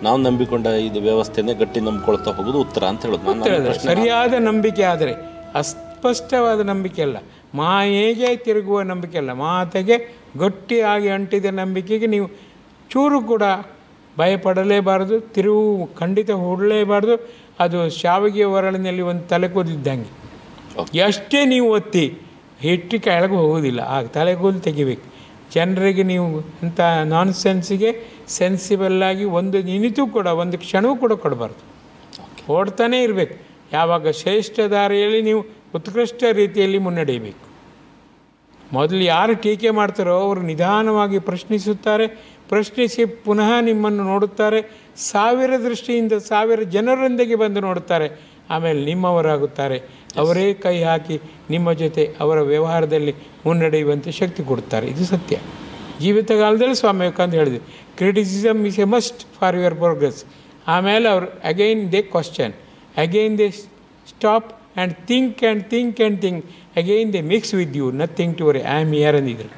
ನಾವು ನಂಬಿಕೊಂಡ ಇದು ವ್ಯವಸ್ಥೆನೇ ಗಟ್ಟಿ ನಂಬಿಕೊಳ್ತಾ ಹೋಗೋದು ಉತ್ತರ ಅಂತ ಹೇಳೋದು. ಸರಿಯಾದ ನಂಬಿಕೆ ಆದರೆ, ಅಸ್ಪಷ್ಟವಾದ ನಂಬಿಕೆ ಅಲ್ಲ, ಮಾಯೆಗೆ ತಿರುಗುವ ನಂಬಿಕೆ ಅಲ್ಲ, ಮಾತೆಗೆ ಗಟ್ಟಿಯಾಗಿ ಅಂಟಿದ ನಂಬಿಕೆಗೆ ನೀವು ಚೂರು ಕೂಡ ಭಯಪಡಲೇಬಾರದು, ತಿರುವು ಖಂಡಿತ ಹೂಡಲೇಬಾರ್ದು. ಅದು ಶಾವಿಗೆ ಒರಳಿನಲ್ಲಿ ಒಂದು ತಲೆಕೂದಲಿದ್ದಂಗೆ, ಎಷ್ಟೇ ನೀವು ಒತ್ತಿ ಹಿಟ್ಟು ಕೆಳಗೆ ಹೋಗೋದಿಲ್ಲ. ಆ ತಲೆಗೂದಲು ತೆಗಿಬೇಕು. ಜನರಿಗೆ ನೀವು ಅಂಥ ನಾನ್ ಸೆನ್ಸಿಗೆ ಸೆನ್ಸಿಬಲ್ಲಾಗಿ ಒಂದು ನಿಮಿಷವೂ ಕೂಡ, ಒಂದು ಕ್ಷಣವೂ ಕೂಡ ಕೊಡಬಾರ್ದು. ಓಡ್ತಾನೇ ಇರಬೇಕು. ಯಾವಾಗ ಶ್ರೇಷ್ಠ ದಾರಿಯಲ್ಲಿ ನೀವು ಉತ್ಕೃಷ್ಟ ರೀತಿಯಲ್ಲಿ ಮುನ್ನಡೆಯಬೇಕು. ಮೊದಲು ಯಾರು ಟೀಕೆ ಮಾಡ್ತಾರೋ ಅವರು ನಿಧಾನವಾಗಿ ಪ್ರಶ್ನಿಸುತ್ತಾರೆ, ಪ್ರಶ್ನಿಸಿ ಪುನಃ ನಿಮ್ಮನ್ನು ನೋಡುತ್ತಾರೆ, 1000 ದೃಷ್ಟಿಯಿಂದ 1000 ಜನರೊಂದಿಗೆ ಬಂದು ನೋಡುತ್ತಾರೆ. ಆಮೇಲೆ ನಿಮ್ಮವರಾಗುತ್ತಾರೆ. ಅವರೇ ಕೈ ಹಾಕಿ ನಿಮ್ಮ ಜೊತೆ ಅವರ ವ್ಯವಹಾರದಲ್ಲಿ ಮುನ್ನಡೆಯುವಂತೆ ಶಕ್ತಿ ಕೊಡುತ್ತಾರೆ. ಇದು ಸತ್ಯ. ಜೀವಿತಕಾಲದಲ್ಲಿ ಸ್ವಾಮಿ ವಿವೇಕಾನಂದ ಹೇಳಿದೆ, criticism is a must for your progress. ಆಮೇಲೆ ಅವರು again they question, again they stop and think and think and think, again they mix with you, nothing to worry, I am here ಅಂದಿದ್ರು.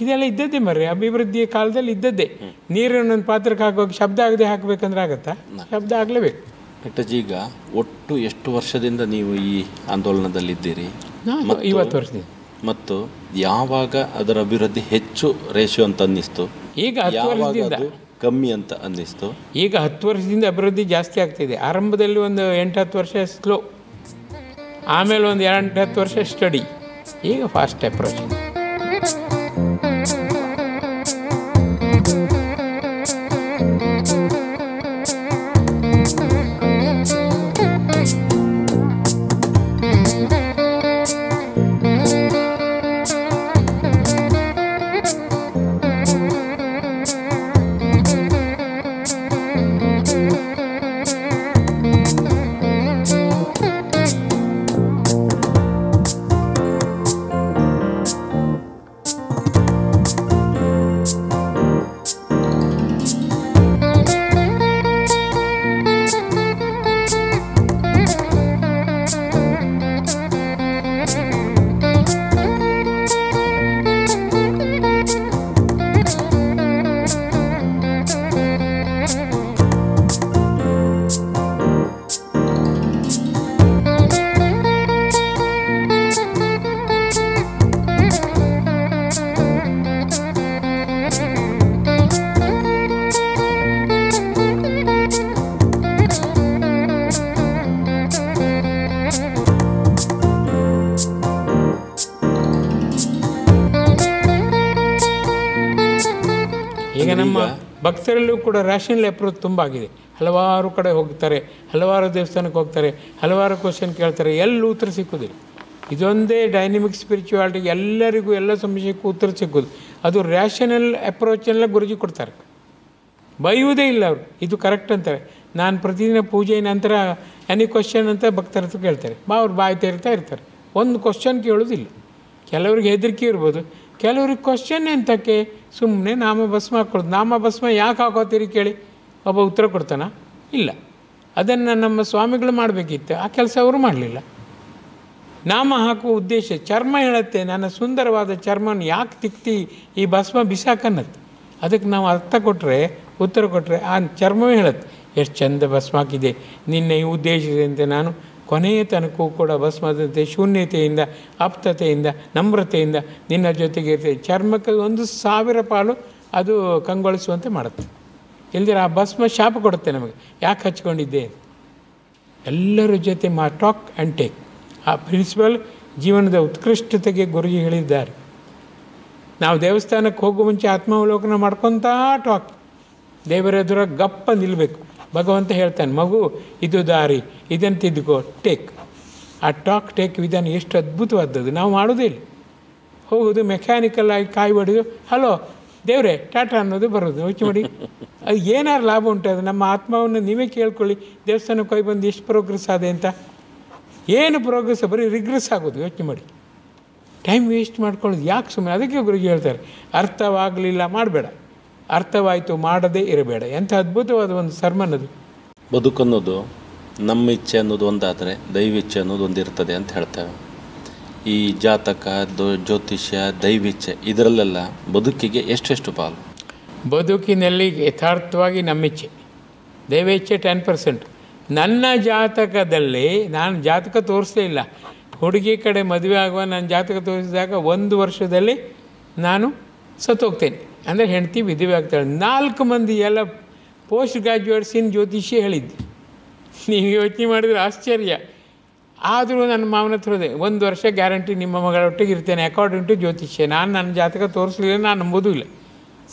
ಇದೆಲ್ಲ ಇದ್ದದ್ದೇ ಮರ್ರಿ, ಅಭಿವೃದ್ಧಿಯ ಕಾಲದಲ್ಲಿ ಇದ್ದದ್ದೇ. ನೀರನ್ನು ಒಂದು ಪಾತ್ರಕ್ಕೆ ಹಾಕುವಾಗ ಶಬ್ದ ಆಗದೆ ಹಾಕಬೇಕಂದ್ರೆ ಆಗತ್ತಾ? ಶಬ್ದ ಆಗಲೇಬೇಕು. ಬೆಟ್ಟಜಿ, ಈಗ ಒಟ್ಟು ಎಷ್ಟು ವರ್ಷದಿಂದ ನೀವು ಈ ಆಂದೋಲನದಲ್ಲಿದ್ದೀರಿ? 50 ವರ್ಷದಿಂದ. ಮತ್ತು ಯಾವಾಗ ಅದರ ಅಭಿವೃದ್ಧಿ ಹೆಚ್ಚು ರೇಷಿಯೋ ಅಂತ ಅನ್ನಿಸ್ತು? ಈಗ 10 ವರ್ಷದಿಂದ ಕಮ್ಮಿ ಅಂತ ಅನ್ನಿಸ್ತು? ಈಗ 10 ವರ್ಷದಿಂದ ಅಭಿವೃದ್ಧಿ ಜಾಸ್ತಿ ಆಗ್ತಿದೆ. ಆರಂಭದಲ್ಲಿ ಒಂದು 8-10 ವರ್ಷ ಸ್ಲೋ, ಆಮೇಲೆ ಒಂದು 2-10 ವರ್ಷ ಸ್ಟಡಿ, ಈಗ ಫಾಸ್ಟ್ ಅಪ್ರೋಚ್. ಭಕ್ತರಲ್ಲೂ ಕೂಡ ರ್ಯಾಷನಲ್ ಅಪ್ರೋಚ್ ತುಂಬ ಆಗಿದೆ. ಹಲವಾರು ಕಡೆ ಹೋಗ್ತಾರೆ, ಹಲವಾರು ದೇವಸ್ಥಾನಕ್ಕೆ ಹೋಗ್ತಾರೆ, ಹಲವಾರು ಕ್ವಶನ್ ಕೇಳ್ತಾರೆ, ಎಲ್ಲೂ ಉತ್ತರ ಸಿಕ್ಕುದಿಲ್ಲ. ಇದೊಂದೇ ಡೈನಮಿಕ್ ಸ್ಪಿರಿಚುವಾಲಿಟಿ, ಎಲ್ಲರಿಗೂ ಎಲ್ಲ ಸಮಸ್ಯೆಗೂ ಉತ್ತರ ಸಿಕ್ಕೋದು. ಅದು ರ್ಯಾಷನಲ್ ಅಪ್ರೋಚನ್ನೆಲ್ಲ ಗುರುಜಿ ಕೊಡ್ತಾರೆ, ಬೈಯುವುದೇ ಇಲ್ಲ ಅವರು. ಇದು ಕರೆಕ್ಟ್ ಅಂತಾರೆ. ನಾನು ಪ್ರತಿದಿನ ಪೂಜೆ ನಂತರ ಎನಿ ಕ್ವಶನ್ ಅಂತ ಭಕ್ತರ ಹತ್ರ ಕೇಳ್ತಾರೆ. ಅವ್ರು ಬಾಯಿ ತೆರಿತಾ ಇರ್ತಾರೆ, ಒಂದು ಕ್ವಶನ್ ಕೇಳೋದಿಲ್ಲ. ಕೆಲವ್ರಿಗೆ ಹೆದರಿಕೆ ಇರ್ಬೋದು, ಕೆಲವ್ರಿಗೆ ಕ್ವಶನ್ ಎಂತಕ್ಕೆ, ಸುಮ್ಮನೆ ನಾಮ ಭಸ್ಮ ಹಾಕ್ಕೊಳ್ಳೋದು. ನಾಮ ಭಸ್ಮ ಯಾಕೆ ಹಾಕೋತೀರಿ ಕೇಳಿ, ಒಬ್ಬ ಉತ್ತರ ಕೊಡ್ತಾನ? ಇಲ್ಲ. ಅದನ್ನು ನಮ್ಮ ಸ್ವಾಮಿಗಳು ಮಾಡಬೇಕಿತ್ತು, ಆ ಕೆಲಸ ಅವರು ಮಾಡಲಿಲ್ಲ. ನಾಮ ಹಾಕುವ ಉದ್ದೇಶ ಚರ್ಮ ಹೇಳುತ್ತೆ, ನನ್ನ ಸುಂದರವಾದ ಚರ್ಮನ ಯಾಕೆ ತಿಕ್ತಿ ಈ ಭಸ್ಮ ಬಿಸಾಕನ್ನತ್ತೆ. ಅದಕ್ಕೆ ನಾವು ಅರ್ಥ ಕೊಟ್ಟರೆ, ಉತ್ತರ ಕೊಟ್ಟರೆ ಆ ಚರ್ಮವೇ ಹೇಳುತ್ತೆ, ಎಷ್ಟು ಚಂದ ಭಸ್ಮ ಹಾಕಿದೆ, ನಿನ್ನೆ ಈ ಉದ್ದೇಶದಂತೆ ನಾನು ಕೊನೆಯ ತನಕೂ ಕೂಡ ಭಸ್ಮದಂತೆ ಶೂನ್ಯತೆಯಿಂದ, ಆಪ್ತತೆಯಿಂದ, ನಮ್ರತೆಯಿಂದ ನಿನ್ನ ಜೊತೆಗೆ ಇರ್ತದೆ. ಚರ್ಮಕ್ಕೆ 1,000 ಪಾಲು ಅದು ಕಂಗೊಳಿಸುವಂತೆ ಮಾಡುತ್ತೆ. ಇಲ್ದಿರ ಆ ಭಸ್ಮ ಶಾಪ ಕೊಡುತ್ತೆ ನಮಗೆ, ಯಾಕೆ ಹಚ್ಕೊಂಡಿದ್ದೆ. ಎಲ್ಲರ ಜೊತೆ ಟಾಕ್ ಆ್ಯಂಡ್ ಟೇಕ್, ಆ ಪ್ರಿನ್ಸಿಪಲ್ ಜೀವನದ ಉತ್ಕೃಷ್ಟತೆಗೆ ಗುರುಜಿ ಹೇಳಿದ್ದಾರೆ. ನಾವು ದೇವಸ್ಥಾನಕ್ಕೆ ಹೋಗೋ ಮುಂಚೆ ಆತ್ಮಾವಲೋಕನ ಮಾಡ್ಕೊತಾ ಟಾಕ್, ದೇವರ ಎದುರ ಗಪ್ಪ ನಿಲ್ಲಬೇಕು. ಭಗವಂತ ಹೇಳ್ತಾನೆ, ಮಗು ಇದು ದಾರಿ, ಇದನ್ನು ತಿದ್ದುಕೋ, ಟೇಕ್. ಆ ಟಾಕ್ ಟೇಕ್ ವಿಧಾನ ಎಷ್ಟು ಅದ್ಭುತವಾದದ್ದು, ನಾವು ಮಾಡೋದೇ ಇಲ್ಲ. ಹೋಗೋದು ಮೆಕ್ಯಾನಿಕಲ್ ಆಗಿ ಕಾಯಿ ಹೊಡೆದು ಹಲೋ ದೇವರೇ ಟಾಟಾ ಅನ್ನೋದು ಬರೋದು, ಯೋಚನೆ ಮಾಡಿ ಅದು ಏನಾರು ಲಾಭ ಉಂಟು. ಅದು ನಮ್ಮ ಆತ್ಮವನ್ನು ನೀವೇ ಕೇಳ್ಕೊಳ್ಳಿ, ದೇವಸ್ಥಾನಕ್ಕೆ ಹೋಗಿ ಬಂದು ಎಷ್ಟು ಪ್ರೋಗ್ರೆಸ್ ಆದೆ ಅಂತ. ಏನು ಪ್ರೋಗ್ರೆಸ್, ಬರೀ ರಿಗ್ರೆಸ್ ಆಗೋದು. ಯೋಚನೆ ಮಾಡಿ, ಟೈಮ್ ವೇಸ್ಟ್ ಮಾಡ್ಕೊಳ್ಳೋದು ಯಾಕೆ ಸುಮ್ಮನೆ. ಅದಕ್ಕೆ ಗುರುಜಿ ಹೇಳ್ತಾರೆ, ಅರ್ಥವಾಗಲಿಲ್ಲ ಮಾಡಬೇಡ, ಅರ್ಥವಾಯಿತು ಮಾಡದೇ ಇರಬೇಡ. ಎಂಥ ಅದ್ಭುತವಾದ ಒಂದು ಸರ್ಮನ್ ಅದು. ಬದುಕನ್ನೋದು ನಮ್ಮ ಇಚ್ಛೆ ಅನ್ನೋದು ಒಂದಾದರೆ ದೈವಿಚ್ಛೆ ಅನ್ನೋದು ಒಂದಿರ್ತದೆ ಅಂತ ಹೇಳ್ತೇವೆ. ಈ ಜಾತಕ, ಜ್ಯೋತಿಷ್ಯ, ದೈವಿಚ್ಛೆ ಇದರಲ್ಲೆಲ್ಲ ಬದುಕಿಗೆ ಎಷ್ಟೆಷ್ಟು ಪಾಲು? ಬದುಕಿನಲ್ಲಿ ಯಥಾರ್ಥವಾಗಿ ನಮ್ಮಿಚ್ಛೆ, ದೈವೇಚ್ಛೆ 10%. ನನ್ನ ಜಾತಕದಲ್ಲಿ ನಾನು ಜಾತಕ ತೋರಿಸಲೇ ಇಲ್ಲ. ಹುಡುಗಿ ಕಡೆ ಮದುವೆ ಆಗುವ ನಾನು ಜಾತಕ ತೋರಿಸಿದಾಗ 1 ವರ್ಷದಲ್ಲಿ ನಾನು ಸತ್ತೋಗ್ತೇನೆ, ಅಂದರೆ ಹೆಂಡತಿ ವಿಧವೆ ಆಗ್ತಾಳೆ. 4 ಮಂದಿ ಎಲ್ಲ ಪೋಸ್ಟ್ ಗ್ರ್ಯಾಜುಯೇಟ್ಸ್ ಇನ್ ಜ್ಯೋತಿಷ್ಯ ಹೇಳಿದ್ದು. ನೀವು ಯೋಚನೆ ಮಾಡಿದರೆ ಆಶ್ಚರ್ಯ. ಆದರೂ ನನ್ನ ಮಾವನ ಹತ್ರ ಹೋದೆ, 1 ವರ್ಷ ಗ್ಯಾರಂಟಿ ನಿಮ್ಮ ಮಗಳೊಟ್ಟಿಗೆ ಇರ್ತೇನೆ ಅಕಾರ್ಡಿಂಗ್ ಟು ಜ್ಯೋತಿಷ್ಯ. ನಾನು ನನ್ನ ಜಾತಕ ತೋರಿಸಲಿಲ್ಲ, ನಾನು ನಂಬೋದೂ ಇಲ್ಲ.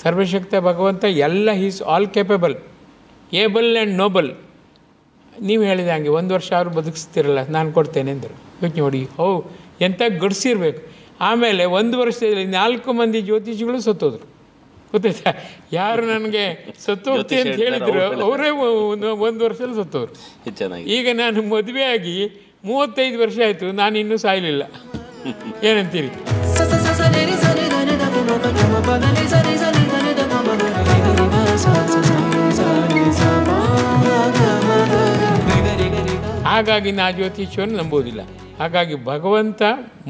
ಸರ್ವಶಕ್ತ ಭಗವಂತ ಎಲ್ಲ is all capable, able and noble. ನೀವು ಹೇಳಿದ ಹಾಗೆ 1 ವರ್ಷ ಅವರು ಬದುಕಿಸ್ತಿರಲ್ಲ, ನಾನು ಕೊಡ್ತೇನೆ ಅಂದರು. ಯೋಚನೆ ನೋಡಿ, ಎಂಥ ಗಡ್ಸಿರ್ಬೇಕು. ಆಮೇಲೆ 1 ವರ್ಷದಲ್ಲಿ 4 ಮಂದಿ ಜ್ಯೋತಿಷಿಗಳು ಸತ್ತೋದ್ರು. ಗೊತ್ತಾಯ್ತಾ? ಯಾರು ನನಗೆ ಸತ್ತೋಗ್ತಿ ಅಂತ ಹೇಳಿದ್ರು ಅವರೇ 1 ವರ್ಷದಲ್ಲಿ ಸತ್ತೋದ್ರು. ಈಗ ನಾನು ಮದುವೆ ಆಗಿ 35 ವರ್ಷ ಆಯಿತು, ನಾನು ಇನ್ನೂ ಸಾಯಲಿಲ್ಲ. ಏನಂತೀರಿ? ಹಾಗಾಗಿ ನಾ ಜ್ಯೋತಿಷ್ಯವನ್ನು ನಂಬೋದಿಲ್ಲ. ಹಾಗಾಗಿ ಭಗವಂತ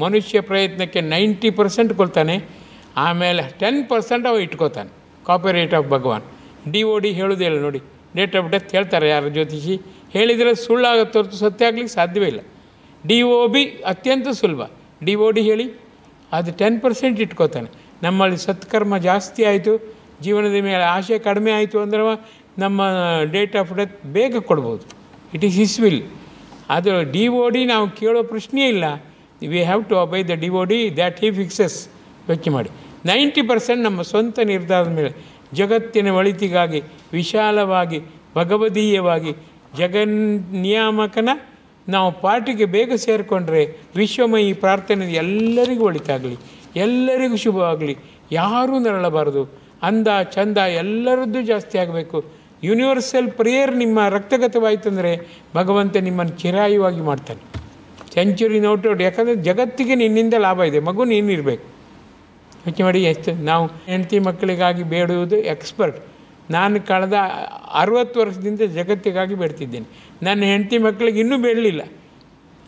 ಮನುಷ್ಯ ಪ್ರಯತ್ನಕ್ಕೆ 90% ಕೊಡ್ತಾನೆ, ಆಮೇಲೆ 10% ಅವ ಇಟ್ಕೋತಾನೆ. Copyright of Bhagwan. DOD ಹೇಳೋದೇ ಇಲ್ಲ ನೋಡಿ, ಡೇಟ್ ಆಫ್ ಡೆತ್ ಹೇಳ್ತಾರೆ ಯಾರು ಜ್ಯೋತಿಷಿ, ಹೇಳಿದರೆ ಸುಳ್ಳಾಗತ್ತೆ ಹೊರತು ಸತ್ಯ ಆಗಲಿಕ್ಕೆ ಸಾಧ್ಯವೇ ಇಲ್ಲ. DOB ಅತ್ಯಂತ ಸುಲಭ, DOD ಹೇಳಿ ಅದು 10% ಇಟ್ಕೋತಾನೆ. ನಮ್ಮಲ್ಲಿ ಸತ್ಕರ್ಮ ಜಾಸ್ತಿ ಆಯಿತು, ಜೀವನದ ಮೇಲೆ ಆಸೆ ಕಡಿಮೆ ಆಯಿತು ಅಂದರೆ ನಮ್ಮ ಡೇಟ್ ಆಫ್ ಡೆತ್ ಬೇಗ ಕೊಡ್ಬೋದು. It is his will. ಅದು DOD ನಾವು ಕೇಳೋ ಪ್ರಶ್ನೆಯೇ ಇಲ್ಲ. We have to obey the DOD that he fixes. ಯೋಚನೆ ಮಾಡಿ, 90% ನಮ್ಮ ಸ್ವಂತ ನಿರ್ಧಾರದ ಮೇಲೆ ಜಗತ್ತಿನ ಒಳಿತಿಗಾಗಿ ವಿಶಾಲವಾಗಿ ಭಗವದೀಯವಾಗಿ ಜಗನ್ನಿಯಾಮಕನ ನಾವು ಪಾರ್ಟಿಗೆ ಬೇಗ ಸೇರಿಕೊಂಡ್ರೆ ವಿಶ್ವಮಯಿ ಪ್ರಾರ್ಥನೆ ಎಲ್ಲರಿಗೂ ಒಳಿತಾಗಲಿ, ಎಲ್ಲರಿಗೂ ಶುಭವಾಗಲಿ, ಯಾರೂ ನರಳಬಾರದು, ಅಂದ ಚಂದ ಎಲ್ಲರದ್ದು ಜಾಸ್ತಿ ಆಗಬೇಕು. ಯೂನಿವರ್ಸಲ್ ಪ್ರೇಯರ್ ನಿಮ್ಮ ರಕ್ತಗತವಾಯಿತಂದರೆ ಭಗವಂತ ನಿಮ್ಮನ್ನು ಚಿರಾಯುವಾಗಿ ಮಾಡ್ತಾನೆ. ಸೆಂಚುರಿ ನೋಟೋಡು, ಯಾಕಂದರೆ ಜಗತ್ತಿಗೆ ನಿನ್ನಿಂದ ಲಾಭ ಇದೆ, ಮಗು ನೀನಿರಬೇಕು. ಯೋಚನೆ ಮಾಡಿ, ಎಷ್ಟು ನಾವು ಹೆಂಡತಿ ಮಕ್ಕಳಿಗಾಗಿ ಬೇಡುವುದು ಎಕ್ಸ್ಪರ್ಟ್. ನಾನು ಕಳೆದ 60 ವರ್ಷದಿಂದ ಜಗತ್ತಿಗಾಗಿ ಬೇಡ್ತಿದ್ದೇನೆ. ನನ್ನ ಹೆಂಡತಿ ಮಕ್ಕಳಿಗೆ ಇನ್ನೂ ಬೇಡಲಿಲ್ಲ.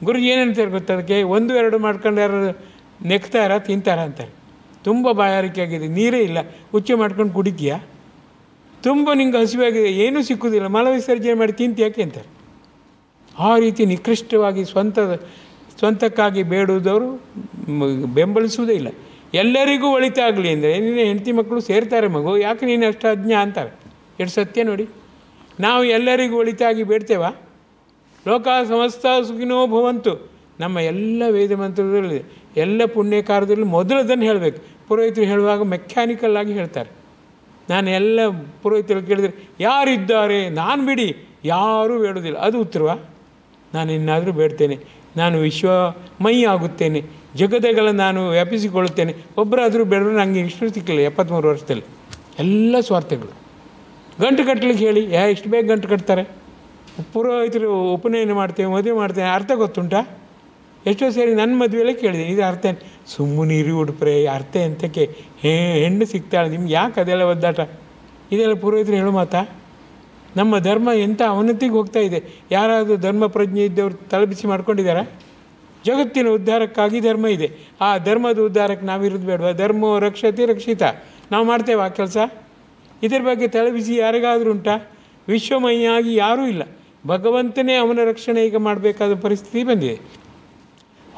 ಗುರುಜಿ ಏನಂತಾರೆ ಗೊತ್ತದಕ್ಕೆ, 1-2 ಮಾಡ್ಕೊಂಡು ಯಾರು ನೆಕ್ತಾರ ತಿಂತಾರ ಅಂತಾರೆ. ತುಂಬ ಬಾಯಾರಿಕೆ ಆಗಿದೆ, ನೀರೇ ಇಲ್ಲ, ಹುಚ್ಚು ಮಾಡ್ಕೊಂಡು ಕುಡಿತೀಯಾ? ತುಂಬ ನಿಂಗೆ ಹಸಿವಾಗಿದೆ, ಏನೂ ಸಿಕ್ಕುವುದಿಲ್ಲ, ಮಲ ವಿಸರ್ಜನೆ ಮಾಡಿ ತಿಂತೀಯಾಕೆ ಅಂತಾರೆ. ಆ ರೀತಿ ನಿಕೃಷ್ಟವಾಗಿ ಸ್ವಂತಕ್ಕಾಗಿ ಬೇಡುವುದವರು ಬೆಂಬಲಿಸುವುದೇ ಇಲ್ಲ. ಎಲ್ಲರಿಗೂ ಒಳಿತಾಗಲಿ ಅಂದರೆ ನಿನ್ನ ಹೆಂಡತಿ ಮಕ್ಕಳು ಸೇರ್ತಾರೆ, ಮಗು ಯಾಕೆ ನೀನು ಅಷ್ಟು ಅಜ್ಞ ಅಂತಾರೆ. ಎಷ್ಟು ಸತ್ಯ ನೋಡಿ. ನಾವು ಎಲ್ಲರಿಗೂ ಒಳಿತಾಗಿ ಬೇಡ್ತೇವಾ? ಲೋಕ ಸಮಸ್ತ ಸುಖಿನೋ ಭವಂತು ನಮ್ಮ ಎಲ್ಲ ವೇದ ಮಂತ್ರದಲ್ಲಿ, ಎಲ್ಲ ಪುಣ್ಯ ಕಾರ್ಯದಲ್ಲಿ ಮೊದಲದನ್ನು ಹೇಳಬೇಕು. ಪುರೋಹಿತರು ಹೇಳುವಾಗ ಮೆಕ್ಯಾನಿಕಲ್ ಆಗಿ ಹೇಳ್ತಾರೆ. ನಾನು ಎಲ್ಲ ಪುರೋಹಿತರು ಕೇಳಿದರೆ ಯಾರಿದ್ದಾರೆ, ನಾನು ಬಿಡಿ ಯಾರೂ ಬೇಡೋದಿಲ್ಲ. ಅದು ಉತ್ತರವಾ? ನಾನು ಇನ್ನಾದರೂ ಬೇಡ್ತೇನೆ, ನಾನು ವಿಶ್ವಮಯಿ ಆಗುತ್ತೇನೆ, ಜಗತ್ತುಗಳ ನಾನು ವ್ಯಾಪಿಸಿಕೊಳ್ಳುತ್ತೇನೆ. ಒಬ್ಬರಾದರೂ ಬೇಡರು ನನಗೆ ಇಷ್ಟು ಸಿಕ್ಕಿಲ್ಲ 73 ವರ್ಷದಲ್ಲಿ. ಎಲ್ಲ ಸ್ವಾರ್ಥಗಳು. ಗಂಟು ಕಟ್ಟಲಿಕ್ಕೆ ಹೇಳಿ ಎಷ್ಟು ಬೇಗ ಗಂಟು ಕಟ್ತಾರೆ. ಪುರೋಹಿತರು ಉಪನಯನ ಮಾಡ್ತೇವೆ, ಮದುವೆ ಮಾಡ್ತೇವೆ, ಅರ್ಥ ಗೊತ್ತುಂಟಾ? ಎಷ್ಟೋ ಸೇರಿ ನನ್ನ ಮದುವೆಯಲ್ಲೇ ಕೇಳಿದೆ, ಇದು ಅರ್ಥ ಸುಮ್ಮನೆ ಇರಿ ಉಡುಪ್ರೆ, ಅರ್ಥ ಎಂತಕ್ಕೆ ಹೆಣ್ಣು ಸಿಗ್ತಾಳೆ ನಿಮ್ಗೆ, ಯಾಕೆ ಅದೆಲ್ಲ ಒದ್ದಾಟ? ಇದೆಲ್ಲ ಪುರೋಹಿತರು ಹೇಳೋ ಮಾತಾ? ನಮ್ಮ ಧರ್ಮ ಎಂಥ ಅವನತಿಗೆ ಹೋಗ್ತಾ ಇದೆ. ಯಾರಾದರೂ ಧರ್ಮ ಪ್ರಜ್ಞೆ ಇದ್ದವರು ತಲೆಬಿಸಿ ಮಾಡ್ಕೊಂಡಿದ್ದಾರಾ? ಜಗತ್ತಿನ ಉದ್ಧಾರಕ್ಕಾಗಿ ಧರ್ಮ ಇದೆ. ಆ ಧರ್ಮದ ಉದ್ಧಾರಕ್ಕೆ ನಾವಿರೋದು ಬೇಡವಾ? ಧರ್ಮೋ ರಕ್ಷತೆ ರಕ್ಷಿತ. ನಾವು ಮಾಡ್ತೇವೆ ಆ ಕೆಲಸ? ಇದರ ಬಗ್ಗೆ ತಲೆಬಿಸಿ ಯಾರಿಗಾದರೂ ಉಂಟಾ? ವಿಶ್ವಮಯಿಯಾಗಿ ಯಾರೂ ಇಲ್ಲ. ಭಗವಂತನೇ ಅವನ ರಕ್ಷಣೆ ಈಗ ಮಾಡಬೇಕಾದ ಪರಿಸ್ಥಿತಿ ಬಂದಿದೆ.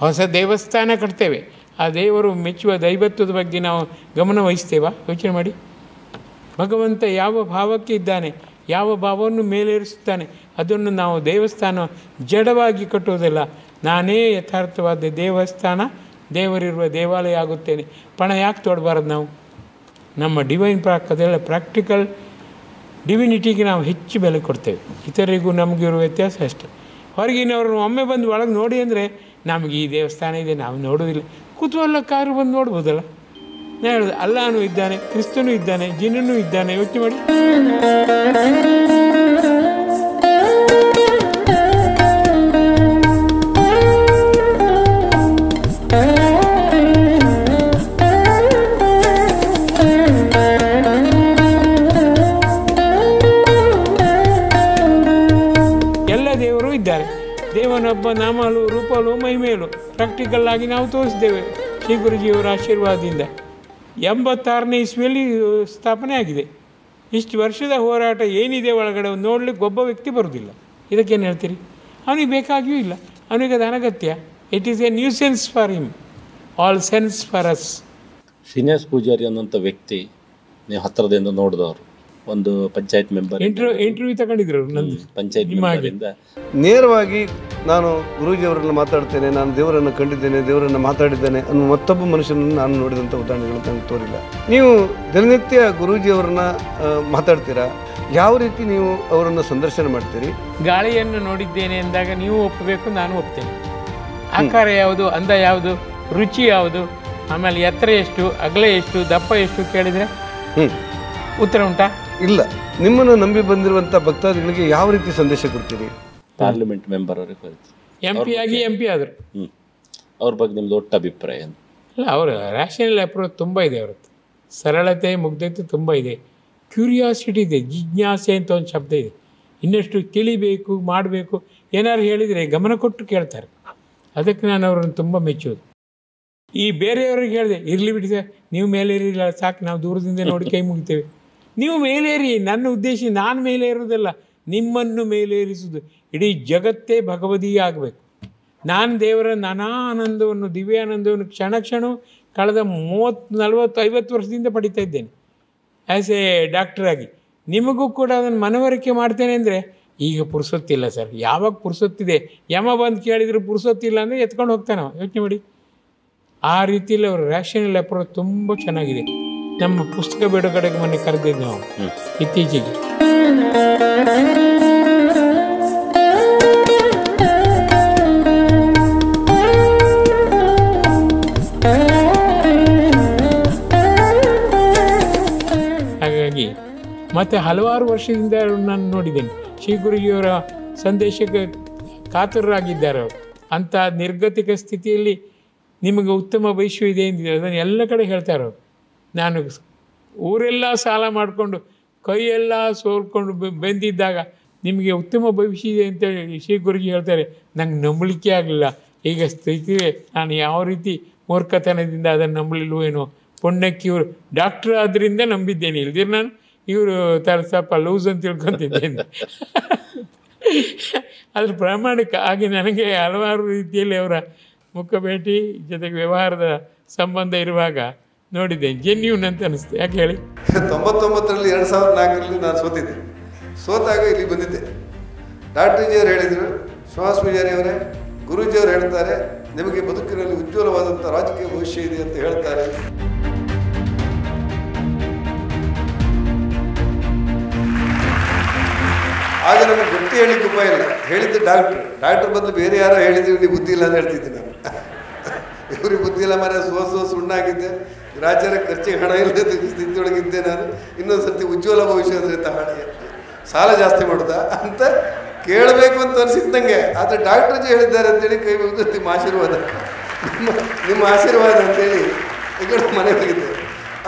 ಹೊಸ ದೇವಸ್ಥಾನ ಕಟ್ತೇವೆ, ಆ ದೇವರು ಮೆಚ್ಚುವ ದೈವತ್ವದ ಬಗ್ಗೆ ನಾವು ಗಮನ ವಹಿಸ್ತೇವಾ? ಯೋಚನೆ ಮಾಡಿ. ಭಗವಂತ ಯಾವ ಭಾವಕ್ಕೆ ಇದ್ದಾನೆ, ಯಾವ ಭಾವವನ್ನು ಮೇಲೇರಿಸುತ್ತಾನೆ, ಅದನ್ನು ನಾವು ದೇವಸ್ಥಾನ ಜಡವಾಗಿ ಕಟ್ಟುವುದಿಲ್ಲ. ನಾನೇ ಯಥಾರ್ಥವಾದ ದೇವಸ್ಥಾನ, ದೇವರಿರುವ ದೇವಾಲಯ ಆಗುತ್ತೇನೆ. ಪಣ ಯಾಕೆ ತೊಡಬಾರದು ನಾವು? ನಮ್ಮ ಡಿವೈನ್ ಅದೆಲ್ಲ ಪ್ರಾಕ್ಟಿಕಲ್ ಡಿವಿನಿಟಿಗೆ ನಾವು ಹೆಚ್ಚು ಬೆಲೆ ಕೊಡ್ತೇವೆ. ಇತರರಿಗೂ ನಮಗಿರುವ ವ್ಯತ್ಯಾಸ ಅಷ್ಟೆ. ಹೊರಗಿನವ್ರನ್ನ ಒಮ್ಮೆ ಬಂದು ಒಳಗೆ ನೋಡಿ ಅಂದರೆ ನಮಗೆ ಈ ದೇವಸ್ಥಾನ ಇದೆ, ನಾವು ನೋಡೋದಿಲ್ಲ. ಕುತೂಹಲಕ್ಕಾದ್ರೂ ಬಂದು ನೋಡ್ಬೋದಲ್ಲ. ನಾನು ಹೇಳೋದು, ಅಲ್ಲಾನು ಇದ್ದಾನೆ, ಕ್ರಿಸ್ತನೂ ಇದ್ದಾನೆ, ಜಿನ್ನೂ ಇದ್ದಾನೆ. ಯೋಚನೆ ಮಾಡಿ. ಎಲ್ಲ ದೇವರು ಇದ್ದಾರೆ. ದೇವನೊಬ್ಬ ನಾಮಲು ರೂಪಲು ಮಹಿಮೇಲು ಪ್ರಾಕ್ಟಿಕಲ್ ಆಗಿ ನಾವು ತೋರಿಸಿದ್ದೇವೆ ಶ್ರೀ ಗುರುಜಿಯವರ ಆಶೀರ್ವಾದದಿಂದ. 86ನೇ ಇಸ್ವಿಯಲ್ಲಿ ಸ್ಥಾಪನೆ ಆಗಿದೆ. ಇಷ್ಟು ವರ್ಷದ ಹೋರಾಟ ಏನಿದೆ ಒಳಗಡೆ ನೋಡ್ಲಿಕ್ಕೆ ಒಬ್ಬ ವ್ಯಕ್ತಿ ಬರೋದಿಲ್ಲ. ಇದಕ್ಕೇನು ಹೇಳ್ತೀರಿ? ಅವನಿಗೆ ಬೇಕಾಗಿಯೂ ಇಲ್ಲ, ಅವನಿಗೆ ಅದು ಅನಗತ್ಯ. It is a nuisance for him, all sense for us. Srinivas Poojari ಅನ್ನೋಂಥ ವ್ಯಕ್ತಿ ನೀವು ಹತ್ತಿರದಿಂದ ನೋಡಿದವರು, ಒಂದು ಪಂಚಾಯತ್ ಮೆಂಬರ್ ಇಂಟರ್ವ್ಯೂ ತಗೊಂಡಿದ್ರು ನಂದು. ಪಂಚಾಯತ್ ಮೆಂಬರಿಂದ ನೇರವಾಗಿ ನಾನು ಗುರೂಜಿಯವರನ್ನು ಮಾತಾಡ್ತೇನೆ, ನಾನು ದೇವರನ್ನು ಕಂಡಿದ್ದೇನೆ, ದೇವರನ್ನು ಮಾತಾಡಿದ್ದೇನೆ ಅನ್ನೋ ಮತ್ತೊಬ್ಬ ಮನುಷ್ಯನನ್ನು ನಾನು ನೋಡಿದಂಥ ಉದಾಹರಣೆಗಳು ನನಗೆ ತೋರಿಲ್ಲ. ನೀವು ದಿನನಿತ್ಯ ಗುರೂಜಿಯವರನ್ನ ಮಾತಾಡ್ತೀರಾ, ಯಾವ ರೀತಿ ನೀವು ಅವರನ್ನು ಸಂದರ್ಶನ ಮಾಡ್ತೀರಿ? ಗಾಳಿಯನ್ನು ನೋಡಿದ್ದೇನೆ ಎಂದಾಗ ನೀವು ಒಪ್ಪಬೇಕು, ನಾನು ಒಪ್ತೇನೆ. ಆಕಾರ ಯಾವುದು, ಅಂದ ಯಾವುದು, ರುಚಿ ಯಾವುದು, ಆಮೇಲೆ ಎತ್ತರ ಎಷ್ಟು, ಅಗಲ ಎಷ್ಟು, ದಪ್ಪ ಎಷ್ಟು ಕೇಳಿದರೆ ಉತ್ತರ ಉಂಟಾ? ಇಲ್ಲ. ನಿಮ್ಮನ್ನು ನಂಬಿ ಬಂದಿರುವಂಥ ಭಕ್ತಾದಿಗಳಿಗೆ ಯಾವ ರೀತಿ ಸಂದೇಶ ಕೊಡ್ತೀರಿ? ಪಾರ್ಲಿಮೆಂಟ್ ಮೆಂಬರ್ ಅವರಿಗೆ MP ಆಗಿ MP ಆದರು. ಅವ್ರ ಬಗ್ಗೆ ನಿಮ್ದು ಒಟ್ಟು ಅಭಿಪ್ರಾಯ? ಅಲ್ಲ, ಅವರ ರ್ಯಾಷನಲ್ ಅಪ್ರೋಚ್ ತುಂಬ ಇದೆ. ಅವರದ್ದು ಸರಳತೆ, ಮುಗ್ಧತೆ ತುಂಬ ಇದೆ. ಕ್ಯೂರಿಯಾಸಿಟಿ ಇದೆ, ಜಿಜ್ಞಾಸೆ ಅಂತ ಒಂದು ಶಬ್ದ ಇದೆ. ಇನ್ನಷ್ಟು ತಿಳಿಬೇಕು, ಮಾಡಬೇಕು, ಏನಾದ್ರು ಹೇಳಿದರೆ ಗಮನ ಕೊಟ್ಟು ಕೇಳ್ತಾರೆ. ಅದಕ್ಕೆ ನಾನು ಅವರನ್ನು ತುಂಬ ಮೆಚ್ಚೋದು. ಈ ಬೇರೆಯವ್ರಿಗೆ ಹೇಳಿದೆ, ಇರಲಿ ಬಿಡಿ ಸರ್, ನೀವು ಮೇಲೇರಿಲ್ಲ ಸಾಕು, ನಾವು ದೂರದಿಂದ ನೋಡಿ ಕೈ ಮುಗಿತೇವೆ. ನೀವು ಮೇಲೇರಿ. ನನ್ನ ಉದ್ದೇಶ ನಾನು ಮೇಲೆ ಇರೋದಲ್ಲ, ನಿಮ್ಮನ್ನು ಮೇಲೇರಿಸುವುದು. ಇಡೀ ಜಗತ್ತೇ ಭಗವದೀಯ ಆಗಬೇಕು. ನಾನು ದೇವರ ನಾನಾ ಆನಂದವನ್ನು, ದಿವ್ಯಾನಂದವನ್ನು ಕ್ಷಣ ಕ್ಷಣವೂ ಕಳೆದ 30, 40, 50 ವರ್ಷದಿಂದ ಪಡಿತಾ ಇದ್ದೇನೆ ಆ್ಯಸ್ ಎ ಡಾಕ್ಟ್ರಾಗಿ. ನಿಮಗೂ ಕೂಡ ಅದನ್ನು ಮನವರಿಕೆ ಮಾಡ್ತೇನೆ. ಅಂದರೆ ಈಗ ಪುರುಸೊತ್ತಿಲ್ಲ ಸರ್. ಯಾವಾಗ ಪುರುಸೊತ್ತಿದೆ? ಯಮ ಬಂದು ಕೇಳಿದರೆ ಪುರುಸೊತ್ತಿಲ್ಲ ಅಂದರೆ ಎತ್ಕೊಂಡು ಹೋಗ್ತಾನೆ. ಯೋಚನೆ ಮಾಡಿ. ಆ ರೀತಿಯಲ್ಲಿ ಅವರು ರ್ಯಾಷನಲ್ ಅಪ್ರೋಚ್ ತುಂಬ ಚೆನ್ನಾಗಿದೆ. ನಮ್ಮ ಪುಸ್ತಕ ಬಿಡುಗಡೆಗೆ ಮೊನ್ನೆ ಕರೆದಿದ್ದು ನಾವು ಇತ್ತೀಚೆಗೆ. ಹಾಗಾಗಿ ಮತ್ತು ಹಲವಾರು ವರ್ಷದಿಂದ ನಾನು ನೋಡಿದ್ದೇನೆ. ಶ್ರೀ ಗುರುಜಿಯವರ ಸಂದೇಶಕ್ಕೆ ಕಾತುರರಾಗಿದ್ದಾರೆ ಅವರು. ಅಂಥ ನಿರ್ಗತಿಕ ಸ್ಥಿತಿಯಲ್ಲಿ ನಿಮಗೆ ಉತ್ತಮ ಭವಿಷ್ಯ ಇದೆ ಎಂದಿದೆ. ಅದನ್ನು ಎಲ್ಲ ಕಡೆ ಹೇಳ್ತಾರೆ ಅವರು. ನಾನು ಊರೆಲ್ಲ ಸಾಲ ಮಾಡಿಕೊಂಡು ಕೈಯೆಲ್ಲ ಸೋಲ್ಕೊಂಡು ಬೆಂದಿದ್ದಾಗ ನಿಮಗೆ ಉತ್ತಮ ಭವಿಷ್ಯ ಇದೆ ಅಂತೇಳಿ ಶ್ರೀ ಗುರುಜಿ ಹೇಳ್ತಾರೆ. ನಂಗೆ ನಂಬಲಿಕ್ಕೆ ಆಗಲಿಲ್ಲ. ಈಗ ಸ್ಥಿತಿ ನಾನು ಯಾವ ರೀತಿ ಮೂರ್ಖತನದಿಂದ ಅದನ್ನು ನಂಬಲಿಲ್ವೋ ಏನೋ. ಪುಣ್ಯಕ್ಕೆ ಇವರು ಡಾಕ್ಟ್ರ್ ಆದ್ದರಿಂದ ನಂಬಿದ್ದೇನೆ, ಇಲ್ದಿರ ನಾನು ಇವರು ಸ್ವಲ್ಪ ಲೂಸ್ ಅಂತ ತಿಳ್ಕೊತಿದ್ದೇನೆ. ಅದ್ರ ಪ್ರಾಮಾಣಿಕ ಆಗಿ ನನಗೆ ಹಲವಾರು ರೀತಿಯಲ್ಲಿ ಅವರ ಮುಖ ಭೇಟಿ ಜೊತೆಗೆ ವ್ಯವಹಾರದ ಸಂಬಂಧ ಇರುವಾಗ ನೋಡಿದ್ದೆ. ಜೆನ್ಯೂನ್ ಅಂತ ಅನಿಸ್ತು. ಯಾಕೆ ಹೇಳಿ? 99ರಲ್ಲಿ 2004ರಲ್ಲಿ ನಾನು ಸೋತಿದ್ದೆ. ಸೋತಾಗ ಇಲ್ಲಿ ಬಂದಿದ್ದೆ. ಡಾಕ್ಟರ್ ಜಿಯವರು ಹೇಳಿದರು, ಶ್ರೀನಿವಾಸ್ ಪೂಜಾರಿ ಅವರೇ, ಗುರೂಜಿಯವರು ಹೇಳ್ತಾರೆ ನಿಮಗೆ ಬದುಕಿನಲ್ಲಿ ಉಜ್ವಲವಾದಂಥ ರಾಜಕೀಯ ಭವಿಷ್ಯ ಇದೆ ಅಂತ ಹೇಳ್ತಾರೆ. ಆಗ ನಮಗೆ ಗಟ್ಟಿ ಹೇಳಿಕ್ಕೆ ಉಪಾಯ ಇಲ್ಲ. ಹೇಳಿದ್ದು ಡಾಕ್ಟ್ರ್ ಬದಲು ಬೇರೆ ಯಾರೋ ಹೇಳಿದ್ರು ನೀವು ಬುದ್ಧಿ ಇಲ್ಲ ಅಂತ ಹೇಳ್ತಿದ್ದೆ ನಾನು. ಇವ್ರಿಗೆ ಬುದ್ಧಿ ಇಲ್ಲ ಮರ ಸುಣ್ಣಾಗಿದ್ದೆ, ಗ್ರಾಚಾರ ಖರ್ಚಿಗೆ ಹಣ ಇಲ್ಲದ ಸ್ಥಿತಿಯೊಳಗಿದ್ದೆ ನಾನು. ಇನ್ನೊಂದು ಸರ್ತಿ ಉಜ್ವಲ ಭವಿಷ್ಯ ಅಂದರೆ ಹಾಡಿಗೆ ಸಾಲ ಜಾಸ್ತಿ ಮಾಡೋದಾ ಅಂತ ಕೇಳಬೇಕು ಅಂತ ಅನಿಸಿದ್ದಂಗೆ. ಆದರೆ ಡಾಕ್ಟ್ರಜಿ ಹೇಳಿದ್ದಾರೆ ಅಂತೇಳಿ ಕೈ ಮುಗಿದು ನಿಮ್ಮ ಆಶೀರ್ವಾದ, ನಿಮ್ಮ ಆಶೀರ್ವಾದ ಅಂತೇಳಿ ಈ ಕಡೆ ಮನೆ ಹೋಗಿದ್ದೆ.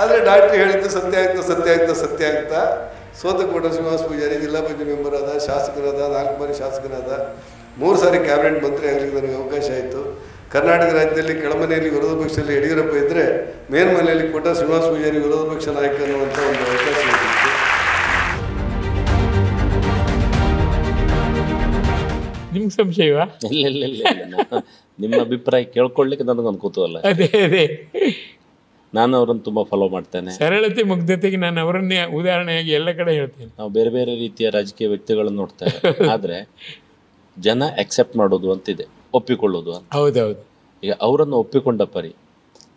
ಆದರೆ ಡಾಕ್ಟ್ರ್ ಹೇಳಿದ್ದು ಸತ್ಯ ಆಗ್ತಾ ಸೋತಕೋಟ ಶ್ರೀನಿವಾಸ ಪೂಜಾರಿ ಜಿಲ್ಲಾ ಪಂಚಾಯತ್ ಮೆಂಬರ್ ಆದ, ಶಾಸಕರಾದ, 4 ಬಾರಿ ಶಾಸಕರಾದ, 3 ಸಾರಿ ಕ್ಯಾಬಿನೆಟ್ ಮಂತ್ರಿ ಆಗಲಿಕ್ಕೆ ನನಗೆ ಅವಕಾಶ ಆಯಿತು. ಕರ್ನಾಟಕ ರಾಜ್ಯದಲ್ಲಿ ಕೆಳಮನೆಯಲ್ಲಿ ವಿರೋಧ ಪಕ್ಷದಲ್ಲಿ ಯಡಿಯೂರಪ್ಪ ಇದ್ದರೆ ಮೇಲ್ಮನೆಯಲ್ಲಿ ಕೋಟ ಶ್ರೀನಿವಾಸ ಪೂಜಾರಿ ವಿರೋಧ ಪಕ್ಷ ನಾಯಕ ಅನ್ನುವಂಥ ಒಂದು ಅವಕಾಶ ಸಿಕ್ಕಿತ್ತು. ನಿಮ್ಗೆ ಸಂಶಯವಾ? ಇಲ್ಲ ನಿಮ್ಮ ಅಭಿಪ್ರಾಯ ಕೇಳ್ಕೊಳ್ಳಿಕ್ಕೆ ನನಗೊಂದು ಕುತೂಹಲ. ಅದೇ ನಾನು ಅವರನ್ನು ತುಂಬ ಫಾಲೋ ಮಾಡ್ತೇನೆ. ಸರಳತೆ ಮುಗ್ಧತೆಗೆ ನಾನು ಅವರನ್ನೇ ಉದಾಹರಣೆಯಾಗಿ ಎಲ್ಲ ಕಡೆ ಹೇಳ್ತೇನೆ. ನಾವು ಬೇರೆ ಬೇರೆ ರೀತಿಯ ರಾಜಕೀಯ ವ್ಯಕ್ತಿಗಳನ್ನು ನೋಡ್ತೇವೆ, ಆದರೆ ಜನ ಅಕ್ಸೆಪ್ಟ್ ಮಾಡೋದು ಅಂತಿದೆ, ಒಪ್ಪಿಕೊಳ್ಳೋದು ಅಂತ. ಹೌದೌದು. ಈಗ ಅವರನ್ನು ಒಪ್ಪಿಕೊಂಡ ಪರಿ,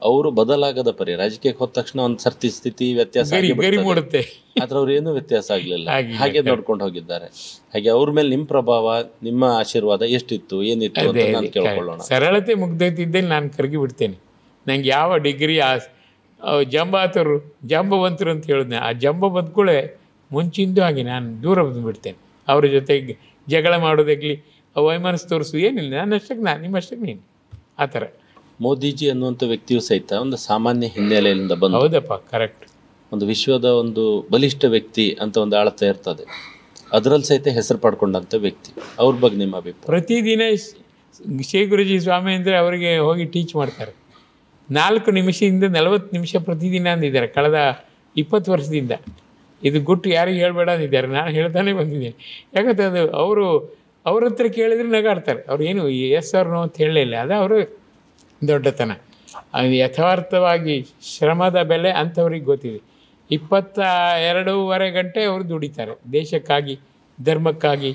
ಅವರು ಬದಲಾಗದ ಪರಿ, ರಾಜಕೀಯಕ್ಕೆ ಹೋದ ತಕ್ಷಣ ಒಂದು ಸರ್ತಿ ಸ್ಥಿತಿ ವ್ಯತ್ಯಾಸ ಮೂಡುತ್ತೆ, ಆದ್ರೆ ಅವ್ರು ಏನೂ ವ್ಯತ್ಯಾಸ ಆಗಲಿಲ್ಲ, ಹಾಗೆ ನೋಡ್ಕೊಂಡು ಹೋಗಿದ್ದಾರೆ. ಹಾಗೆ ಅವ್ರ ಮೇಲೆ ನಿಮ್ಮ ಪ್ರಭಾವ, ನಿಮ್ಮ ಆಶೀರ್ವಾದ ಎಷ್ಟಿತ್ತು, ಏನಿತ್ತು ಅಂತ ನಾನು ಕೇಳ್ಕೊಳ್ಳೋಣ. ಸರಳತೆ ಮುಗ್ಧತೆ ಇದ್ದಲ್ಲಿ ನಾನು ಕರಗಿ ಬಿಡ್ತೇನೆ. ನಂಗೆ ಯಾವ ಡಿಗ್ರಿ ಜಾಂಬವಂತರು ಅಂತ ಹೇಳಿದ್ನೆ, ಆ ಜಂಬ ಬಂದ್ಕೂಳೆ ಮುಂಚಿಂದು ಹಾಗೆ ನಾನು ದೂರ ಬಂದುಬಿಡ್ತೇನೆ. ಅವ್ರ ಜೊತೆಗೆ ಜಗಳ ಮಾಡೋದಾಗಲಿ, ವೈಮನಸ್ ತೋರಿಸು ಏನಿಲ್ಲ, ನನ್ನಷ್ಟಕ್ಕೆ ನಾನು, ನಿಮ್ಮಷ್ಟಕ್ಕೆ ನೀನು, ಆ ಥರ. ಮೋದಿಜಿ ಅನ್ನುವಂಥ ವ್ಯಕ್ತಿಯು ಸಹಿತ ಒಂದು ಸಾಮಾನ್ಯ ಹಿನ್ನೆಲೆಯಿಂದ ಬಂದು, ಹೌದಪ್ಪ, ಕರೆಕ್ಟ್, ಒಂದು ವಿಶ್ವದ ಒಂದು ಬಲಿಷ್ಠ ವ್ಯಕ್ತಿ ಅಂತ ಒಂದು ಆಳ್ತಾ ಇರ್ತದೆ, ಅದರಲ್ಲಿ ಸಹಿತ ಹೆಸರು ಪಡ್ಕೊಂಡಂಥ ವ್ಯಕ್ತಿ. ಅವ್ರ ಬಗ್ಗೆ ನಿಮ್ಮ ಅಭಿಪ್ರಾಯ? ಪ್ರತಿದಿನ ಶ್ರೀ ಗುರುಜಿ ಸ್ವಾಮಿ ಅಂದರೆ ಅವರಿಗೆ ಹೋಗಿ ಟೀಚ್ ಮಾಡ್ತಾರೆ. 4 ನಿಮಿಷದಿಂದ 40 ನಿಮಿಷ ಪ್ರತಿದಿನ ಅಂದಿದ್ದಾರೆ ಕಳೆದ 20 ವರ್ಷದಿಂದ. ಇದು ಗುಟ್ಟು ಯಾರಿಗೆ ಹೇಳಬೇಡ ಅಂದಿದ್ದಾರೆ, ನಾನು ಹೇಳ್ತಾನೆ ಬಂದಿದ್ದೇನೆ. ಯಾಕಂದರೆ ಅದು ಅವ್ರ ಹತ್ರ ಕೇಳಿದ್ರೆ ನಗಾಡ್ತಾರೆ. ಅವ್ರು ಏನು ಎಸ್ ಅವ್ರು ನೋ ಅಂತ ಹೇಳಲಿಲ್ಲ, ಅದು ಅವರು ದೊಡ್ಡತನ. ಅದು ಯಥಾರ್ಥವಾಗಿ ಶ್ರಮದ ಬೆಲೆ ಅಂಥವ್ರಿಗೆ ಗೊತ್ತಿದೆ. 22.5 ಗಂಟೆ ಅವರು ದುಡಿತಾರೆ ದೇಶಕ್ಕಾಗಿ, ಧರ್ಮಕ್ಕಾಗಿ,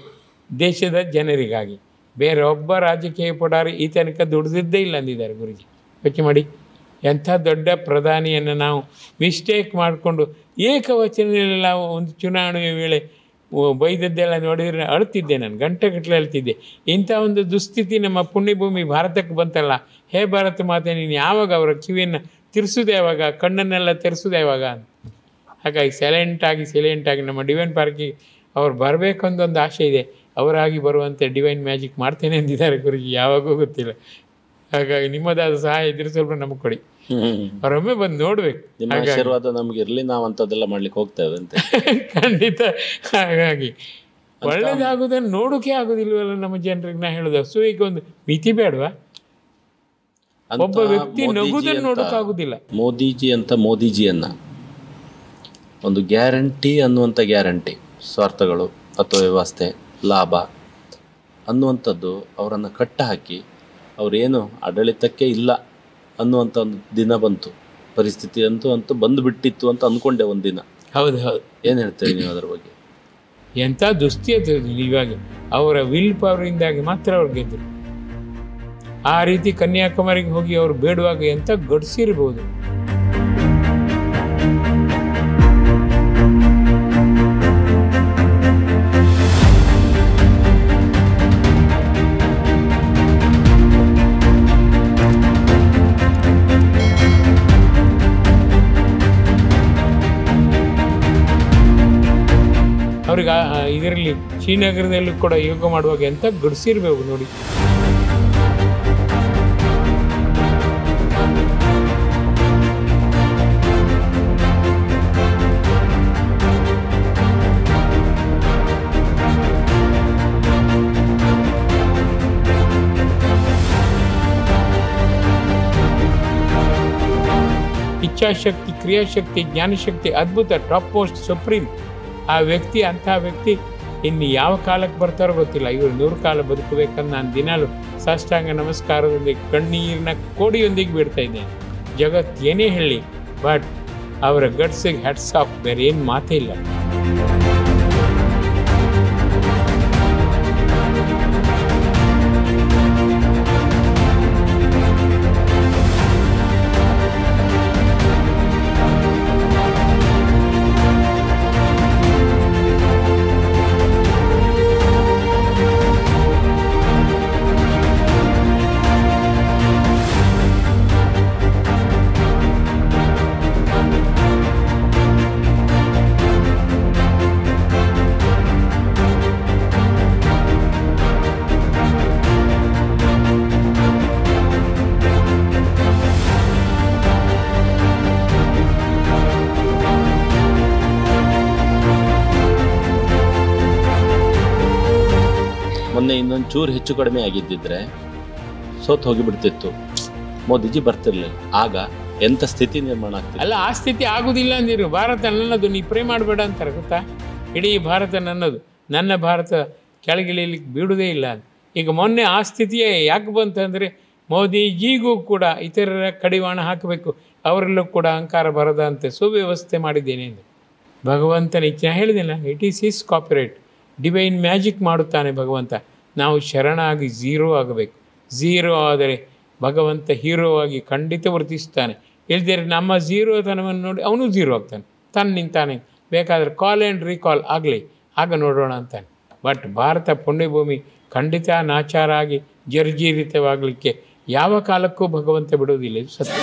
ದೇಶದ ಜನರಿಗಾಗಿ. ಬೇರೆ ಒಬ್ಬ ರಾಜಕೀಯ ಪುಡಾರಿ ಈ ತನಕ ದುಡಿದಿದ್ದೇ ಇಲ್ಲ ಅಂದಿದ್ದಾರೆ ಗುರುಜಿ. ಯೋಚನೆ ಮಾಡಿ, ಎಂಥ ದೊಡ್ಡ ಪ್ರಧಾನಿಯನ್ನು ನಾವು ಮಿಸ್ಟೇಕ್ ಮಾಡಿಕೊಂಡು ಏಕವಚನದಲ್ಲೆಲ್ಲ ಒಂದು ಚುನಾವಣೆ ವೇಳೆ ಬೈದದ್ದೆಲ್ಲ ನೋಡಿದರೆ ಅಳ್ತಿದ್ದೆ ನಾನು, ಗಂಟೆಗಟ್ಟಲೆ ಅಳ್ತಿದ್ದೆ. ಇಂಥ ಒಂದು ದುಸ್ಥಿತಿ ನಮ್ಮ ಪುಣ್ಯಭೂಮಿ ಭಾರತಕ್ಕೆ ಬಂತಲ್ಲ, ಹೇ ಭಾರತ ಮಾತೆ ನೀನು ಯಾವಾಗ ಅವರ ಕಿವಿಯನ್ನು ತಿರ್ಸೋದು ಯಾವಾಗ, ಕಣ್ಣನ್ನೆಲ್ಲ ತೆರೆಸೋದು ಯಾವಾಗ ಅಂತ. ಹಾಗಾಗಿ ಸೈಲೆಂಟಾಗಿ ನಮ್ಮ ಡಿವೈನ್ ಪಾರ್ಕಿಗೆ ಅವ್ರು ಬರಬೇಕು ಅನ್ನೊಂದು ಆಸೆ ಇದೆ. ಅವರಾಗಿ ಬರುವಂತೆ ಡಿವೈನ್ ಮ್ಯಾಜಿಕ್ ಮಾಡ್ತೇನೆ ಅಂದಿದ್ದಾರೆ ಗುರುಜಿ, ಯಾವಾಗೂ ಗೊತ್ತಿಲ್ಲ. ಹಾಗಾಗಿ ನಿಮ್ಮದಾದ ಸಹಾಯ ಇದ್ರೆ ಸ್ವಲ್ಪ ನಮಗೆ ಕೊಡಿ, ಅವರೊಮ್ಮೆ ಬಂದು ನೋಡ್ಬೇಕು. ನಿಮ್ಮ ಆಶೀರ್ವಾದ ನಮ್ಗೆ ಇರಲಿ, ನಾವು ಅಂಥದ್ದೆಲ್ಲ ಮಾಡ್ಲಿಕ್ಕೆ ಹೋಗ್ತೇವೆ ಅಂತ. ಖಂಡಿತ. ಹಾಗಾಗಿ ಒಳ್ಳೇದಾಗೋದನ್ನು ನೋಡೋಕೆ ಆಗೋದಿಲ್ವಲ್ಲ ನಮ್ಮ ಜನರಿಗೆ. ನಾ ಹೇಳೋದು ಹಸುವಿಗೆ ಒಂದು ಮಿತಿ ಬೇಡವಾ? ಒಬ್ಬ ವ್ಯಕ್ತಿ ನಗುದನ್ನು ನೋಡೋಕ್ಕಾಗೋದಿಲ್ಲ. ಮೋದಿಜಿಯನ್ನ ಒಂದು ಗ್ಯಾರಂಟಿ ಅನ್ನುವಂಥ ಗ್ಯಾರಂಟಿ, ಸ್ವಾರ್ಥಗಳು ಅಥವಾ ವ್ಯವಸ್ಥೆ, ಲಾಭ ಅನ್ನುವಂಥದ್ದು ಅವರನ್ನು ಕಟ್ಟ ಹಾಕಿ ಅವರೇನು ಆಡಳಿತಕ್ಕೆ ಇಲ್ಲ ಅನ್ನುವಂಥ ಒಂದು ದಿನ ಬಂತು, ಪರಿಸ್ಥಿತಿ ಅಂತೂ ಬಂದುಬಿಟ್ಟಿತ್ತು ಅಂತ ಅಂದ್ಕೊಂಡೆ ಒಂದು ದಿನ. ಹೌದು. ಏನು ಹೇಳ್ತೀರಿ ನೀವು ಅದರ ಬಗ್ಗೆ? ಎಂಥ ದುಸ್ಥಿತಿ ಇವಾಗ. ಅವರ ವಿಲ್ ಪವರಿಂದಾಗಿ ಮಾತ್ರ ಅವ್ರು ಗೆದ್ದರು. ಆ ರೀತಿ ಕನ್ಯಾಕುಮಾರಿಗೆ ಹೋಗಿ ಅವರು ಬೇಡುವಾಗ ಎಂಥ ಗಡ್ಸಿರ್ಬೋದು. ಅವ್ರಿಗೆ ಇದರಲ್ಲಿ ಶ್ರೀನಗರದಲ್ಲೂ ಕೂಡ ಯೋಗ ಮಾಡುವಾಗ ಎಂಥ ಗಡ್ಸಿರ್ಬೇಕು ನೋಡಿ. ಇಚ್ಛಾಶಕ್ತಿ, ಕ್ರಿಯಾಶಕ್ತಿ, ಜ್ಞಾನಶಕ್ತಿ, ಅದ್ಭುತ, ಟಾಪ್ ಮೋಸ್ಟ್, ಸುಪ್ರೀಂ ಆ ವ್ಯಕ್ತಿ. ಅಂಥ ವ್ಯಕ್ತಿ ಇನ್ನು ಯಾವ ಕಾಲಕ್ಕೆ ಬರ್ತಾರೋ ಗೊತ್ತಿಲ್ಲ. ಇವರು 100 ಕಾಲ ಬದುಕಬೇಕಂತ ನಾನು ದಿನಾಲು ಸಾಷ್ಟಾಂಗ ನಮಸ್ಕಾರದೊಂದಿಗೆ ಕಣ್ಣೀರಿನ ಕೋಡಿಯೊಂದಿಗೆ ಬಿಡ್ತಾ ಇದ್ದೇನೆ. ಜಗತ್ತು ಏನೇ ಹೇಳಿ, ಬಟ್ ಅವರ ಗಟ್ಸಿಗೆ ಹ್ಯಾಟ್ಸ್ ಆಫ್, ಬೇರೆ ಏನು ಮಾತೇ ಇಲ್ಲ. ಮೊನ್ನೆ ಇನ್ನೊಂದು ಚೂರು ಹೆಚ್ಚು ಕಡಿಮೆ ಆಗಿದ್ದಿದ್ರೆ ಸೋತ್ ಹೋಗಿಬಿಡ್ತಿತ್ತು, ಮೋದಿಜಿ ಬರ್ತಿರ್ಲಿಲ್ಲ. ಆಗ ಎಂಥ ಸ್ಥಿತಿ ನಿರ್ಮಾಣ ಆಗ್ತಿದೆ. ಅಲ್ಲ, ಆ ಸ್ಥಿತಿ ಆಗುದಿಲ್ಲ ಅಂದಿರು. ಭಾರತ ನನ್ನದು, ನೀ ಪ್ರೇ ಮಾಡಬೇಡ ಅಂತಾರೆ ಗೊತ್ತಾ. ಇಡೀ ಭಾರತ ನನ್ನದು, ನನ್ನ ಭಾರತ ಕೆಳಗಿಳಿಯಲಿಕ್ಕೆ ಬಿಡುವುದೇ ಇಲ್ಲ ಅಂತ. ಈಗ ಮೊನ್ನೆ ಆ ಸ್ಥಿತಿಯೇ ಯಾಕೆ ಬಂತಂದರೆ ಮೋದಿಜಿಗೂ ಕೂಡ ಇತರರ ಕಡಿವಾಣ ಹಾಕಬೇಕು, ಅವರೆಲ್ಲೂ ಕೂಡ ಅಹಂಕಾರ ಬರದಂತೆ ಸುವ್ಯವಸ್ಥೆ ಮಾಡಿದ್ದೇನೆ ಎಂದು ಭಗವಂತನ ಇಚ್ಛೆ ಹೇಳಿದೆನಲ್ಲ. It is his copyright. Divine magic ಮಾಡುತ್ತಾನೆ ಭಗವಂತ. ನಾವು ಶರಣಾಗಿ ಝೀರೋ ಆಗಬೇಕು. ಝೀರೋ ಆದರೆ ಭಗವಂತ ಹೀರೋ ಆಗಿ ಖಂಡಿತ ವರ್ತಿಸ್ತಾನೆ. ಇಲ್ದಿದ್ರೆ ನಮ್ಮ ಝೀರೋತನವನ್ನು ನೋಡಿ ಅವನು ಝೀರೋ ಆಗ್ತಾನೆ, ತನ್ನಿಂತಾನೆ. ಬೇಕಾದರೆ ಕಾಲ್ ಆ್ಯಂಡ್ ರೀಕಾಲ್ ಆಗಲಿ, ಆಗ ನೋಡೋಣ ಅಂತಾನೆ. ಬಟ್ ಭಾರತ ಪುಣ್ಯಭೂಮಿ ಖಂಡಿತ ನಾಚಾರ ಆಗಿ ಜರ್ಜೀರಿತವಾಗಲಿಕ್ಕೆ ಯಾವ ಕಾಲಕ್ಕೂ ಭಗವಂತ ಬಿಡುವುದಿಲ್ಲ. ಇದು ಸತ್ಯ.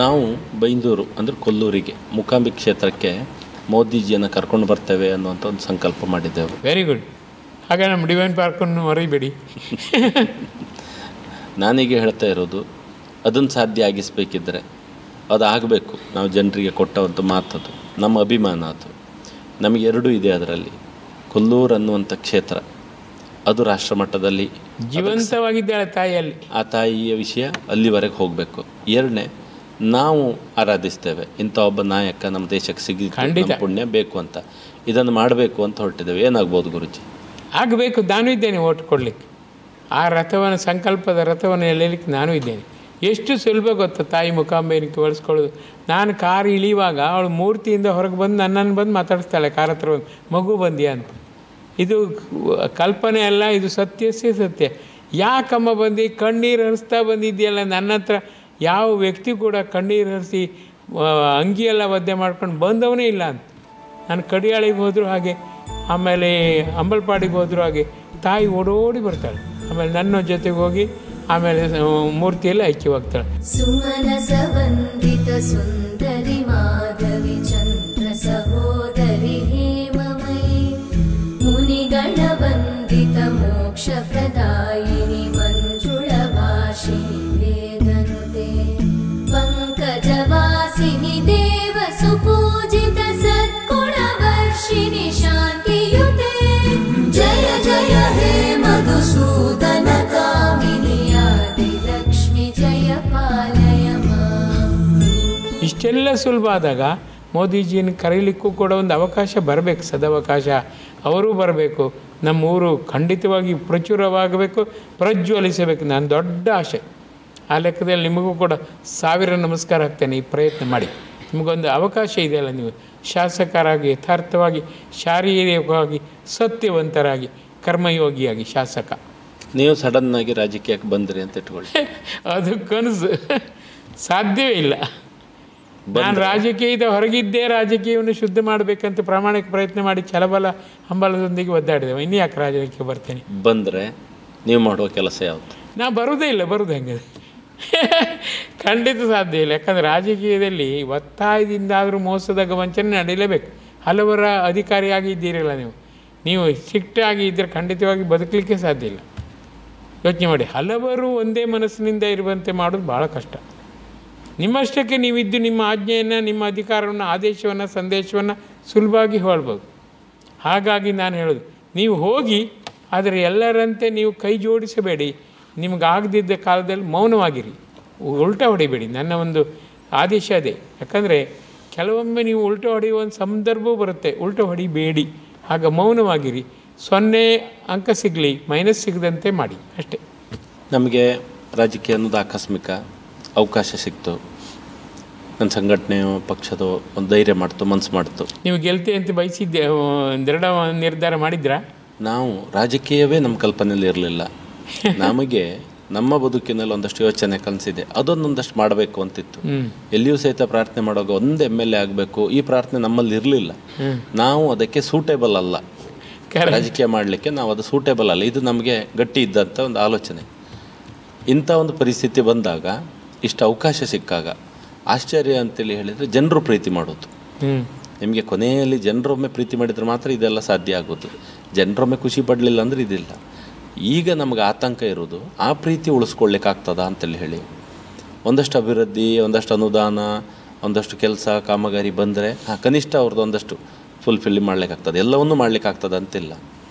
ನಾವು ಬೈಂದೂರು ಅಂದರೆ ಕೊಲ್ಲೂರಿಗೆ ಮೂಕಾಂಬಿ ಕ್ಷೇತ್ರಕ್ಕೆ ಮೋದಿಜಿಯನ್ನು ಕರ್ಕೊಂಡು ಬರ್ತೇವೆ ಅನ್ನುವಂಥ ಒಂದು ಸಂಕಲ್ಪ ಮಾಡಿದ್ದೆವು. Very good. ಹಾಗೆ ನಮ್ಮ ಡಿವೈನ್ ಪಾರ್ಕನ್ನು ಮರಿಬೇಡಿ. ನಾನೀಗ ಹೇಳ್ತಾ ಇರೋದು, ಅದನ್ನು ಸಾಧ್ಯ ಆಗಿಸಬೇಕಿದ್ರೆ ಅದು ಆಗಬೇಕು. ನಾವು ಜನರಿಗೆ ಕೊಟ್ಟವಂಥ ಮಾತದು, ನಮ್ಮ ಅಭಿಮಾನ ಅದು. ನಮಗೆ ಎರಡೂ ಇದೆ ಅದರಲ್ಲಿ. ಕೊಲ್ಲೂರು ಅನ್ನುವಂಥ ಕ್ಷೇತ್ರ ಅದು ರಾಷ್ಟ್ರ ಮಟ್ಟದಲ್ಲಿ ಜೀವಂತವಾಗಿದ್ದಾಳೆ ತಾಯಿಯಲ್ಲಿ. ಆ ತಾಯಿಯ ವಿಷಯ ಅಲ್ಲಿವರೆಗೆ ಹೋಗಬೇಕು. ಎರಡನೇ, ನಾವು ಆರಾಧಿಸ್ತೇವೆ ಇಂಥ ಒಬ್ಬ ನಾಯಕ ನಮ್ಮ ದೇಶಕ್ಕೆ ಸಿಗಲಿಕ್ಕೆ ಪುಣ್ಯ ಬೇಕು ಅಂತ, ಇದನ್ನು ಮಾಡಬೇಕು ಅಂತ ಹೊರಟಿದ್ದೇವೆ. ಏನಾಗ್ಬೋದು ಗುರುಜಿ? ಆಗಬೇಕು. ನಾನು ಇದ್ದೇನೆ ಓಟ್ ಕೊಡಲಿಕ್ಕೆ. ಆ ರಥವನ್ನು, ಸಂಕಲ್ಪದ ರಥವನ್ನು ಎಳೆಯಲಿಕ್ಕೆ ನಾನು ಇದ್ದೇನೆ. ಎಷ್ಟು ಸುಲಭ ಗೊತ್ತಾ ತಾಯಿ ಮುಖಾಂಬೆನಿಕೆ ಬಳಸ್ಕೊಳ್ಳೋದು. ನಾನು ಕಾರು ಇಳಿಯುವಾಗ ಅವಳು ಮೂರ್ತಿಯಿಂದ ಹೊರಗೆ ಬಂದು ನನ್ನನ್ನು ಬಂದು ಮಾತಾಡಿಸ್ತಾಳೆ, ಕಾರ್ ಹತ್ರ ಬಂದು, ಮಗು ಬಂದ್ಯಾ ಅಂತ. ಇದು ಕಲ್ಪನೆ ಅಲ್ಲ, ಇದು ಸತ್ಯಸ್ಯ ಸತ್ಯ. ಯಾಕಮ್ಮ ಬಂದು ಕಣ್ಣೀರು ಹರಿಸ್ತಾ ಬಂದಿದ್ದೀಯಲ್ಲ ನನ್ನ ಹತ್ರ? ಯಾವ ವ್ಯಕ್ತಿ ಕೂಡ ಕಣ್ಣೀರು ಹರಿಸಿ ಅಂಗಿಯೆಲ್ಲ ಒದ್ದೆ ಮಾಡ್ಕೊಂಡು ಬಂದವನೇ ಇಲ್ಲ ಅಂತ. ನಾನು ಕಡಿಯಾಳಿಗೆ ಹೋದರೂ ಹಾಗೆ, ಆಮೇಲೆ ಅಂಬಲ್ಪಾಡಿಗೆ ಹೋದರೂ ಹಾಗೆ ತಾಯಿ ಓಡೋಡಿ ಬರ್ತಾಳೆ. ಆಮೇಲೆ ನನ್ನ ಜೊತೆಗೆ ಹೋಗಿ ಆಮೇಲೆ ಮೂರ್ತಿಯಲ್ಲಿ ಐಕ್ಯವಾಗ್ತಾಳೆ. ಸುಮನಸ ವಂದಿತ ಸುಂದರಿ ಮಾಧವಿ ಚಂದ್ರ ಸಹೋದರಿ ಹೇಮಮಯಿ ಮುನಿಗಣ ವಂದಿತ ಮೋಕ್ಷ ಪ್ರದಾಯಿನಿ ಮಂಜುಳ ಭಾಷಿಣಿ ವೇದನುತೆ ಪಂಕಜವಾಸಿನಿ ದೇವ ಸುಪೂಜಿತ ಸದ್ಗುಣ ವರ್ಷಿಣಿ ಶಾಂತಿಯುತೆ ಜಯ ಜಯ ಹೇ ಮಧುಸೂದನ ಕಾಮಿನಿ ಆದಿ ಲಕ್ಷ್ಮಿ ಜಯ ಪಾಲಯ ಮಾಂ. ಇಷ್ಟೆಲ್ಲ ಸುಲಭ ಆದಾಗ ಮೋದಿಜಿಯನ್ನು ಕರೀಲಿಕ್ಕೂ ಕೂಡ ಒಂದು ಅವಕಾಶ ಬರಬೇಕು, ಸದವಕಾಶ. ಅವರೂ ಬರಬೇಕು. ನಮ್ಮ ಊರು ಖಂಡಿತವಾಗಿ ಪ್ರಚುರವಾಗಬೇಕು, ಪ್ರಜ್ವಲಿಸಬೇಕು. ನಾನು ದೊಡ್ಡ ಆಸೆ. ಆ ಲೆಕ್ಕದಲ್ಲಿ ನಿಮಗೂ ಕೂಡ 1000 ನಮಸ್ಕಾರ ಹಾಕ್ತೇನೆ. ಈ ಪ್ರಯತ್ನ ಮಾಡಿ. ನಿಮಗೊಂದು ಅವಕಾಶ ಇದೆಯಲ್ಲ, ನೀವು ಶಾಸಕರಾಗಿ ಯಥಾರ್ಥವಾಗಿ, ಶಾರೀರಿಕವಾಗಿ ಸತ್ಯವಂತರಾಗಿ, ಕರ್ಮಯೋಗಿಯಾಗಿ ಶಾಸಕ. ನೀವು ಸಡನ್ನಾಗಿ ರಾಜಕೀಯಕ್ಕೆ ಬಂದ್ರಿ ಅಂತ ಇಟ್ಕೊಳ್ಳಿ, ಅದು ಕನಸು. ಸಾಧ್ಯವೇ ಇಲ್ಲ. ನಾನು ರಾಜಕೀಯದ ಹೊರಗಿದ್ದೇ ರಾಜಕೀಯವನ್ನು ಶುದ್ಧ ಮಾಡಬೇಕಂತ ಪ್ರಾಮಾಣಿಕ ಪ್ರಯತ್ನ ಮಾಡಿ ಛಲಬಲ ಹಂಬಲದೊಂದಿಗೆ ಒದ್ದಾಡಿದೆವು. ಇನ್ನು ಯಾಕೆ ರಾಜಕೀಯಕ್ಕೆ ಬರ್ತೇನೆ? ಬಂದರೆ ನೀವು ಮಾಡುವ ಕೆಲಸ ಯಾವುದು? ನಾ ಬರೋದೇ ಇಲ್ಲ. ಬರೋದು ಹೆಂಗೆ? ಖಂಡಿತ ಸಾಧ್ಯ ಇಲ್ಲ. ಯಾಕಂದರೆ ರಾಜಕೀಯದಲ್ಲಿ ಒತ್ತಾಯದಿಂದಾದರೂ ಮೋಸದ ವಂಚನೆ ನಡೆಯಲೇಬೇಕು. ಹಲವರ ಅಧಿಕಾರಿಯಾಗಿ ಇದ್ದೀರಲ್ಲ ನೀವು ಸ್ಟ್ರಿಕ್ಟಾಗಿ ಇದ್ದರೆ ಖಂಡಿತವಾಗಿ ಬದುಕಲಿಕ್ಕೆ ಸಾಧ್ಯ ಇಲ್ಲ. ಯೋಚನೆ ಮಾಡಿ, ಹಲವರು ಒಂದೇ ಮನಸ್ಸಿನಿಂದ ಇರುವಂತೆ ಮಾಡೋದು ಭಾಳ ಕಷ್ಟ. ನಿಮ್ಮಷ್ಟಕ್ಕೆ ನೀವಿದ್ದು ನಿಮ್ಮ ಆಜ್ಞೆಯನ್ನು, ನಿಮ್ಮ ಅಧಿಕಾರವನ್ನು, ಆದೇಶವನ್ನು, ಸಂದೇಶವನ್ನು ಸುಲಭವಾಗಿ ಹೇಳ್ಬೋದು. ಹಾಗಾಗಿ ನಾನು ಹೇಳೋದು, ನೀವು ಹೋಗಿ, ಆದರೆ ಎಲ್ಲರಂತೆ ನೀವು ಕೈ ಜೋಡಿಸಬೇಡಿ. ನಿಮಗಾಗದಿದ್ದ ಕಾಲದಲ್ಲಿ ಮೌನವಾಗಿರಿ, ಉಲ್ಟಾ ಹೊಡಿಬೇಡಿ. ನನ್ನ ಒಂದು ಆದೇಶ ಅದೇ. ಯಾಕಂದರೆ ಕೆಲವೊಮ್ಮೆ ನೀವು ಉಲ್ಟಾ ಹೊಡೆಯುವ ಒಂದು ಸಂದರ್ಭವೂ ಬರುತ್ತೆ. ಉಲ್ಟಾ ಹೊಡಿಬೇಡಿ. ಆಗ ಮೌನವಾಗಿರಿ. 0 ಅಂಕ ಸಿಗಲಿ, ಮೈನಸ್ ಸಿಗದಂತೆ ಮಾಡಿ ಅಷ್ಟೇ. ನಮಗೆ ರಾಜಕೀಯ ಅನ್ನೋದು ಆಕಸ್ಮಿಕ ಅವಕಾಶ ಸಿಕ್ತು. ನನ್ನ ಸಂಘಟನೆ ಪಕ್ಷದ ಒಂದು ಧೈರ್ಯ ಮಾಡ್ತು, ಮನಸ್ಸು ಮಾಡ್ತು. ನೀವು ಗೆಲ್ತೆ ಅಂತ ಬಯಸಿದ್ದೆ, ದೃಢ ನಿರ್ಧಾರ ಮಾಡಿದ್ರಾ? ನಾವು ರಾಜಕೀಯವೇ ನಮ್ಮ ಕಲ್ಪನೆಯಲ್ಲಿ ಇರಲಿಲ್ಲ. ನಮಗೆ ನಮ್ಮ ಬದುಕಿನಲ್ಲಿ ಒಂದಷ್ಟು ಯೋಚನೆ ಕನಸಿದೆ, ಅದನ್ನೊಂದಷ್ಟು ಮಾಡಬೇಕು ಅಂತಿತ್ತು. ಎಲ್ಲಿಯೂ ಸಹಿತ ಪ್ರಾರ್ಥನೆ ಮಾಡುವಾಗ ಒಂದು MLA ಆಗಬೇಕು, ಈ ಪ್ರಾರ್ಥನೆ ನಮ್ಮಲ್ಲಿ ಇರಲಿಲ್ಲ. ನಾವು ಅದಕ್ಕೆ ಸೂಟೇಬಲ್ ಅಲ್ಲ, ರಾಜಕೀಯ ಮಾಡಲಿಕ್ಕೆ ನಾವು ಅದು ಸೂಟೇಬಲ್ ಅಲ್ಲ. ಇದು ನಮಗೆ ಗಟ್ಟಿ ಇದ್ದಂಥ ಒಂದು ಆಲೋಚನೆ. ಇಂಥ ಒಂದು ಪರಿಸ್ಥಿತಿ ಬಂದಾಗ, ಇಷ್ಟು ಅವಕಾಶ ಸಿಕ್ಕಾಗ ಆಶ್ಚರ್ಯ ಅಂತೇಳಿ ಹೇಳಿದರೆ ಜನರು ಪ್ರೀತಿ ಮಾಡೋದು. ನಿಮಗೆ ಕೊನೆಯಲ್ಲಿ ಜನರೊಮ್ಮೆ ಪ್ರೀತಿ ಮಾಡಿದರೆ ಮಾತ್ರ ಇದೆಲ್ಲ ಸಾಧ್ಯ ಆಗೋದು. ಜನರೊಮ್ಮೆ ಖುಷಿ ಪಡಲಿಲ್ಲ ಅಂದರೆ ಇದಿಲ್ಲ. ಈಗ ನಮಗೆ ಆತಂಕ ಇರೋದು ಆ ಪ್ರೀತಿ ಉಳಿಸ್ಕೊಳ್ಳಿಕ್ಕಾಗ್ತದ ಅಂತೇಳಿ ಹೇಳಿ. ಒಂದಷ್ಟು ಅಭಿವೃದ್ಧಿ, ಒಂದಷ್ಟು ಅನುದಾನ, ಒಂದಷ್ಟು ಕೆಲಸ ಕಾಮಗಾರಿ ಬಂದರೆ ಕನಿಷ್ಠ ಅವ್ರದ್ದು ಒಂದಷ್ಟು ಫುಲ್ಫಿಲ್ ಮಾಡಲಿಕ್ಕಾಗ್ತದೆ, ಎಲ್ಲವನ್ನೂ ಮಾಡಲಿಕ್ಕಾಗ್ತದೆ ಅಂತಿಲ್ಲ.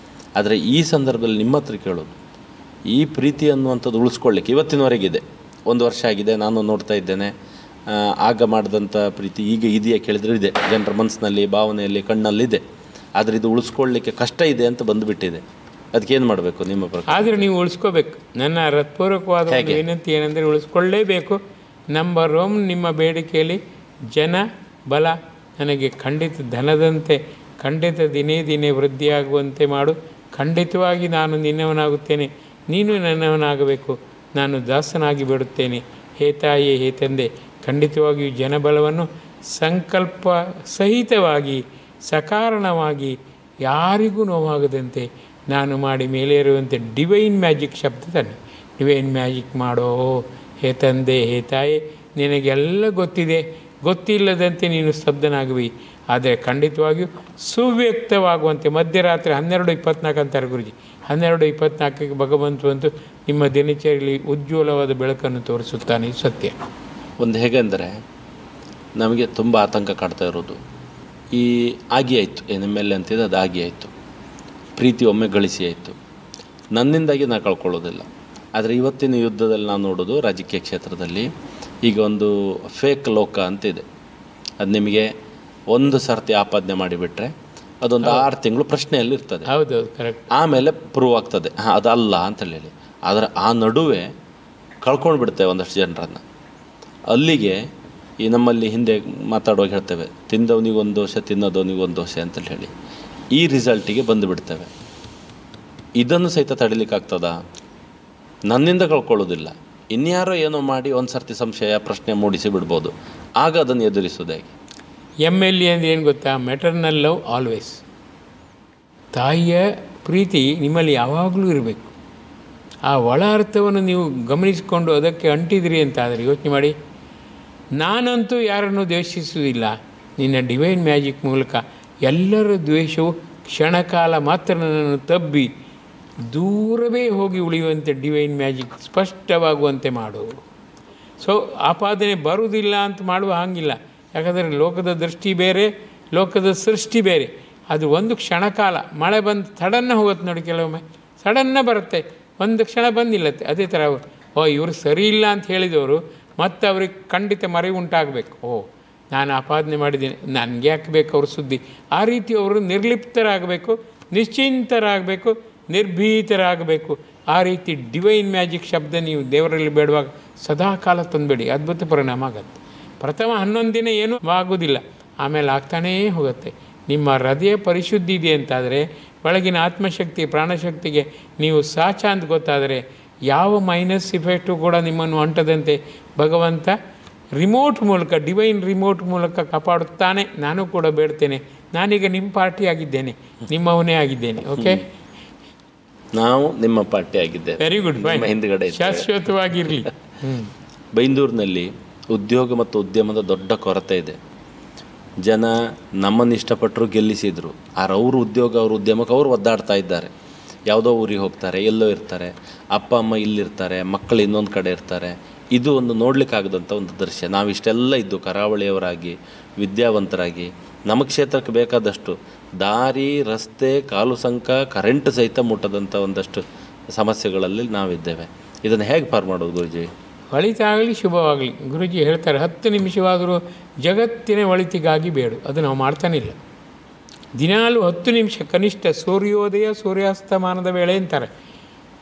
ಆದರೆ ಈ ಸಂದರ್ಭದಲ್ಲಿ ನಿಮ್ಮ ಹತ್ರ ಕೇಳೋದು, ಈ ಪ್ರೀತಿ ಅನ್ನುವಂಥದ್ದು ಉಳಿಸ್ಕೊಳ್ಳಿಕ್ಕೆ ಇವತ್ತಿನವರೆಗಿದೆ. 1 ವರ್ಷ ಆಗಿದೆ, ನಾನು ನೋಡ್ತಾ ಇದ್ದೇನೆ. ಆಗ ಮಾಡಿದಂಥ ಪ್ರೀತಿ ಈಗ ಇದೆಯಾ ಕೇಳಿದರೆ ಇದೆ, ಜನರ ಮನಸ್ಸಿನಲ್ಲಿ, ಭಾವನೆಯಲ್ಲಿ, ಕಣ್ಣಲ್ಲಿದೆ. ಆದರೆ ಇದು ಉಳಿಸ್ಕೊಳ್ಳಿಕ್ಕೆ ಕಷ್ಟ ಇದೆ ಅಂತ ಬಂದುಬಿಟ್ಟಿದೆ. ಅದಕ್ಕೇನು ಮಾಡಬೇಕು ನಿಮ್ಮ ಪ್ರಕಾರ? ಆದರೆ ನೀವು ಉಳಿಸ್ಕೋಬೇಕು. ನನ್ನ ಹೃತ್ಪೂರ್ವಕವಾದ ವಿನಂತಿ ಏನಂದರೆ ಉಳಿಸ್ಕೊಳ್ಳೇಬೇಕು. ನಂಬರ್ 1 ನಿಮ್ಮ ಬೇಡಿಕೆಯಲ್ಲಿ ಜನ ಬಲ ನನಗೆ ಖಂಡಿತ ಧನದಂತೆ ಖಂಡಿತ ದಿನೇ ದಿನೇ ವೃದ್ಧಿಯಾಗುವಂತೆ ಮಾಡು. ಖಂಡಿತವಾಗಿ ನಾನು ನಿನ್ನವನಾಗುತ್ತೇನೆ, ನೀನು ನನ್ನವನಾಗಬೇಕು, ನಾನು ದಾಸನಾಗಿ ಬಿಡುತ್ತೇನೆ. ಹೇ ತಾಯಿ, ಹೇ ತಂದೆ, ಖಂಡಿತವಾಗಿಯೂ ಜನಬಲವನ್ನು ಸಂಕಲ್ಪ ಸಹಿತವಾಗಿ ಸಕಾರಣವಾಗಿ ಯಾರಿಗೂ ನೋವಾಗದಂತೆ ನಾನು ಮಾಡಿ ಮೇಲೇರುವಂತೆ ಡಿವೈನ್ ಮ್ಯಾಜಿಕ್ ಶಬ್ದ ತಾನೆ. ಡಿವೈನ್ ಮ್ಯಾಜಿಕ್ ಮಾಡೋ ಹೇ ತಂದೆ, ಹೇ ತಾಯಿ, ನಿನಗೆಲ್ಲ ಗೊತ್ತಿದೆ, ಗೊತ್ತಿಲ್ಲದಂತೆ ನೀನು ಸ್ತಬ್ಧನಾಗುವಿ. ಆದರೆ ಖಂಡಿತವಾಗಿಯೂ ಸುವ್ಯಕ್ತವಾಗುವಂತೆ ಮಧ್ಯರಾತ್ರಿ 12:24 ಅಂತಾರೆ ಗುರುಜಿ. 12:24ಕ್ಕೆ ಭಗವಂತು ಅಂತೂ ನಿಮ್ಮ ದಿನಚರಿಯಲ್ಲಿ ಉಜ್ವಲವಾದ ಬೆಳಕನ್ನು ತೋರಿಸುತ್ತಾನೆ. ಸತ್ಯ. ಒಂದು ಹೇಗೆಂದರೆ ನಮಗೆ ತುಂಬ ಆತಂಕ ಕಾಡ್ತಾ ಇರೋದು, ಈ ಆಗಿ ಆಯಿತು MLA ಅಂತಿದೆ, ಅದು ಆಗಿ ಆಯಿತು. ಪ್ರೀತಿ ಒಮ್ಮೆ ಗಳಿಸಿ ಆಯಿತು, ನನ್ನಿಂದಾಗಿ ನಾನು ಕಳ್ಕೊಳ್ಳೋದಿಲ್ಲ. ಆದರೆ ಇವತ್ತಿನ ಯುದ್ಧದಲ್ಲಿ ನಾವು ನೋಡೋದು ರಾಜಕೀಯ ಕ್ಷೇತ್ರದಲ್ಲಿ ಈಗ ಒಂದು ಫೇಕ್ ಲೋಕ ಅಂತಿದೆ. ಅದು ನಿಮಗೆ ಒಂದು ಸರ್ತಿ ಆಪಾದನೆ ಮಾಡಿಬಿಟ್ರೆ ಅದೊಂದು 6 ತಿಂಗಳು ಪ್ರಶ್ನೆಯಲ್ಲಿ ಇರ್ತದೆ. ಹೌದು, ಕರೆಕ್ಟ್. ಆಮೇಲೆ ಪ್ರೂವ್ ಆಗ್ತದೆ ಅದಲ್ಲ ಅಂತೇಳಿ. ಆದರೆ ಆ ನಡುವೆ ಕಳ್ಕೊಂಡು ಬಿಡ್ತೇವೆ ಒಂದಷ್ಟು ಜನರನ್ನು. ಅಲ್ಲಿಗೆ ಈ ನಮ್ಮಲ್ಲಿ ಹಿಂದೆ ಮಾತಾಡುವಾಗ ಹೇಳ್ತೇವೆ, ತಿಂದವನಿಗೊಂದು ದೋಷ, ತಿನ್ನೋದವನಿಗೊಂದು ದೋಷ ಅಂತೇಳಿ ಹೇಳಿ ಈ ರಿಸಲ್ಟಿಗೆ ಬಂದು ಬಿಡ್ತೇವೆ. ಇದನ್ನು ಸಹಿತ ತಡಿಲಿಕ್ಕಾಗ್ತದ? ನನ್ನಿಂದ ಕಳ್ಕೊಳ್ಳೋದಿಲ್ಲ, ಇನ್ಯಾರೋ ಏನೋ ಮಾಡಿ ಒಂದು ಸರ್ತಿ ಸಂಶಯ ಪ್ರಶ್ನೆ ಮೂಡಿಸಿ ಬಿಡ್ಬೋದು. ಆಗ ಅದನ್ನು ಎದುರಿಸೋದು ಹೇಗೆ? MLA ಅಂದರೆ ಏನು ಗೊತ್ತಾ? Maternal love always. ತಾಯಿಯ ಪ್ರೀತಿ ನಿಮ್ಮಲ್ಲಿ ಯಾವಾಗಲೂ ಇರಬೇಕು. ಆ ಒಳ ಅರ್ಥವನ್ನು ನೀವು ಗಮನಿಸಿಕೊಂಡು ಅದಕ್ಕೆ ಅಂಟಿದಿರಿ ಅಂತಾದರೆ ಯೋಚನೆ ಮಾಡಿ. ನಾನಂತೂ ಯಾರನ್ನು ದ್ವೇಷಿಸುವುದಿಲ್ಲ. ನಿನ್ನ ಡಿವೈನ್ ಮ್ಯಾಜಿಕ್ ಮೂಲಕ ಎಲ್ಲರ ದ್ವೇಷವು ಕ್ಷಣಕಾಲ ಮಾತ್ರ ನನ್ನನ್ನು ತಬ್ಬಿ ದೂರವೇ ಹೋಗಿ ಉಳಿಯುವಂತೆ ಡಿವೈನ್ ಮ್ಯಾಜಿಕ್ ಸ್ಪಷ್ಟವಾಗುವಂತೆ ಮಾಡು. ಸೊ ಆಪಾದನೆ ಬರುವುದಿಲ್ಲ ಅಂತ ಮಾಡುವ ಹಾಗಿಲ್ಲ. ಯಾಕಂದರೆ ಲೋಕದ ದೃಷ್ಟಿ ಬೇರೆ, ಲೋಕದ ಸೃಷ್ಟಿ ಬೇರೆ. ಅದು ಒಂದು ಕ್ಷಣಕಾಲ. ಮಳೆ ಬಂದು ಸಡನ್ನ ಹೋಗುತ್ತೆ ನೋಡಿ, ಕೆಲವೊಮ್ಮೆ ಸಡನ್ನ ಬರುತ್ತೆ, ಒಂದು ಕ್ಷಣ ಬಂದಿಲ್ಲತ್ತೆ. ಅದೇ ಥರ ಇವರು ಸರಿ ಇಲ್ಲ ಅಂತ ಹೇಳಿದವರು ಮತ್ತು ಅವ್ರಿಗೆ ಖಂಡಿತ ಮರೆವು ಉಂಟಾಗಬೇಕು. ನಾನು ಆಪಾದನೆ ಮಾಡಿದ್ದೀನಿ, ನನಗೆ ಯಾಕೆ ಬೇಕು ಅವ್ರ ಸುದ್ದಿ? ಆ ರೀತಿ ಅವರು ನಿರ್ಲಿಪ್ತರಾಗಬೇಕು, ನಿಶ್ಚಿಂತರಾಗಬೇಕು, ನಿರ್ಭೀತರಾಗಬೇಕು. ಆ ರೀತಿ ಡಿವೈನ್ ಮ್ಯಾಜಿಕ್ ಶಬ್ದ ನೀವು ದೇವರಲ್ಲಿ ಬೇಡುವಾಗ ಸದಾ ಕಾಲ ತಂದುಬೇಡಿ, ಅದ್ಭುತ ಪರಿಣಾಮ ಆಗುತ್ತೆ. ಪ್ರಥಮ 11 ದಿನ ಏನೂ ಆಗೋದಿಲ್ಲ, ಆಮೇಲೆ ಆಗ್ತಾನೇ ಹೋಗುತ್ತೆ. ನಿಮ್ಮ ಹೃದಯ ಪರಿಶುದ್ಧಿ ಇದೆ ಅಂತಾದರೆ, ಒಳಗಿನ ಆತ್ಮಶಕ್ತಿ ಪ್ರಾಣಶಕ್ತಿಗೆ ನೀವು ಸಾಚ ಅಂತ ಗೊತ್ತಾದರೆ, ಯಾವ ಮೈನಸ್ ಇಫೆಕ್ಟು ಕೂಡ ನಿಮ್ಮನ್ನು ಅಂಟದಂತೆ ಭಗವಂತ ರಿಮೋಟ್ ಮೂಲಕ, ಡಿವೈನ್ ರಿಮೋಟ್ ಮೂಲಕ ಕಾಪಾಡುತ್ತಾನೆ. ನಾನು ಕೂಡ ಬೇಡ್ತೇನೆ. ನಾನೀಗ ನಿಮ್ಮ ಪಾರ್ಟಿ ಆಗಿದ್ದೇನೆ, ನಿಮ್ಮವನೇ ಆಗಿದ್ದೇನೆ. ಓಕೆ, ನಾವು ನಿಮ್ಮ ಪಾರ್ಟಿ ಆಗಿದ್ದೇವೆ. ವೆರಿ ಗುಡ್, ಹಿಂದ್ಗಡೆ ಶಾಶ್ವತವಾಗಿರಲಿ. ಬೈಂದೂರಿನಲ್ಲಿ ಉದ್ಯೋಗ ಮತ್ತು ಉದ್ಯಮದ ದೊಡ್ಡ ಕೊರತೆ ಇದೆ. ಜನ ನಮ್ಮನ್ನು ಇಷ್ಟಪಟ್ಟರು, ಗೆಲ್ಲಿಸಿದರು. ಅವ್ರ ಉದ್ಯೋಗ, ಅವ್ರ ಉದ್ಯಮಕ್ಕೆ ಅವರು ಒದ್ದಾಡ್ತಾ ಇದ್ದಾರೆ. ಯಾವುದೋ ಊರಿಗೆ ಹೋಗ್ತಾರೆ, ಎಲ್ಲೋ ಇರ್ತಾರೆ, ಅಪ್ಪ ಅಮ್ಮ ಇಲ್ಲಿರ್ತಾರೆ, ಮಕ್ಕಳು ಇನ್ನೊಂದು ಕಡೆ ಇರ್ತಾರೆ. ಇದು ಒಂದು ನೋಡಲಿಕ್ಕಾಗದಂಥ ಒಂದು ದೃಶ್ಯ. ನಾವಿಷ್ಟೆಲ್ಲ ಇದ್ದು ಕರಾವಳಿಯವರಾಗಿ, ವಿದ್ಯಾವಂತರಾಗಿ, ನಮ್ಮ ಕ್ಷೇತ್ರಕ್ಕೆ ಬೇಕಾದಷ್ಟು ದಾರಿ, ರಸ್ತೆ, ಕಾಲು ಸಂಕ, ಕರೆಂಟ್ ಸಹಿತ ಮುಟ್ಟದಂಥ ಒಂದಷ್ಟು ಸಮಸ್ಯೆಗಳಲ್ಲಿ ನಾವಿದ್ದೇವೆ. ಇದನ್ನು ಹೇಗೆ ಪಾರು ಮಾಡೋದು ಗುರುಜಿ? ಒಳಿತಾಗಲಿ, ಶುಭವಾಗಲಿ. ಗುರುಜಿ ಹೇಳ್ತಾರೆ, 10 ನಿಮಿಷವಾದರೂ ಜಗತ್ತಿನ ಒಳಿತಿಗಾಗಿ ಬೇಡು. ಅದು ನಾವು ಮಾಡ್ತಾನಿಲ್ಲ. ದಿನಾಲೂ 10 ನಿಮಿಷ ಕನಿಷ್ಠ ಸೂರ್ಯೋದಯ ಸೂರ್ಯಾಸ್ತಮಾನದ ವೇಳೆ ಅಂತಾರೆ.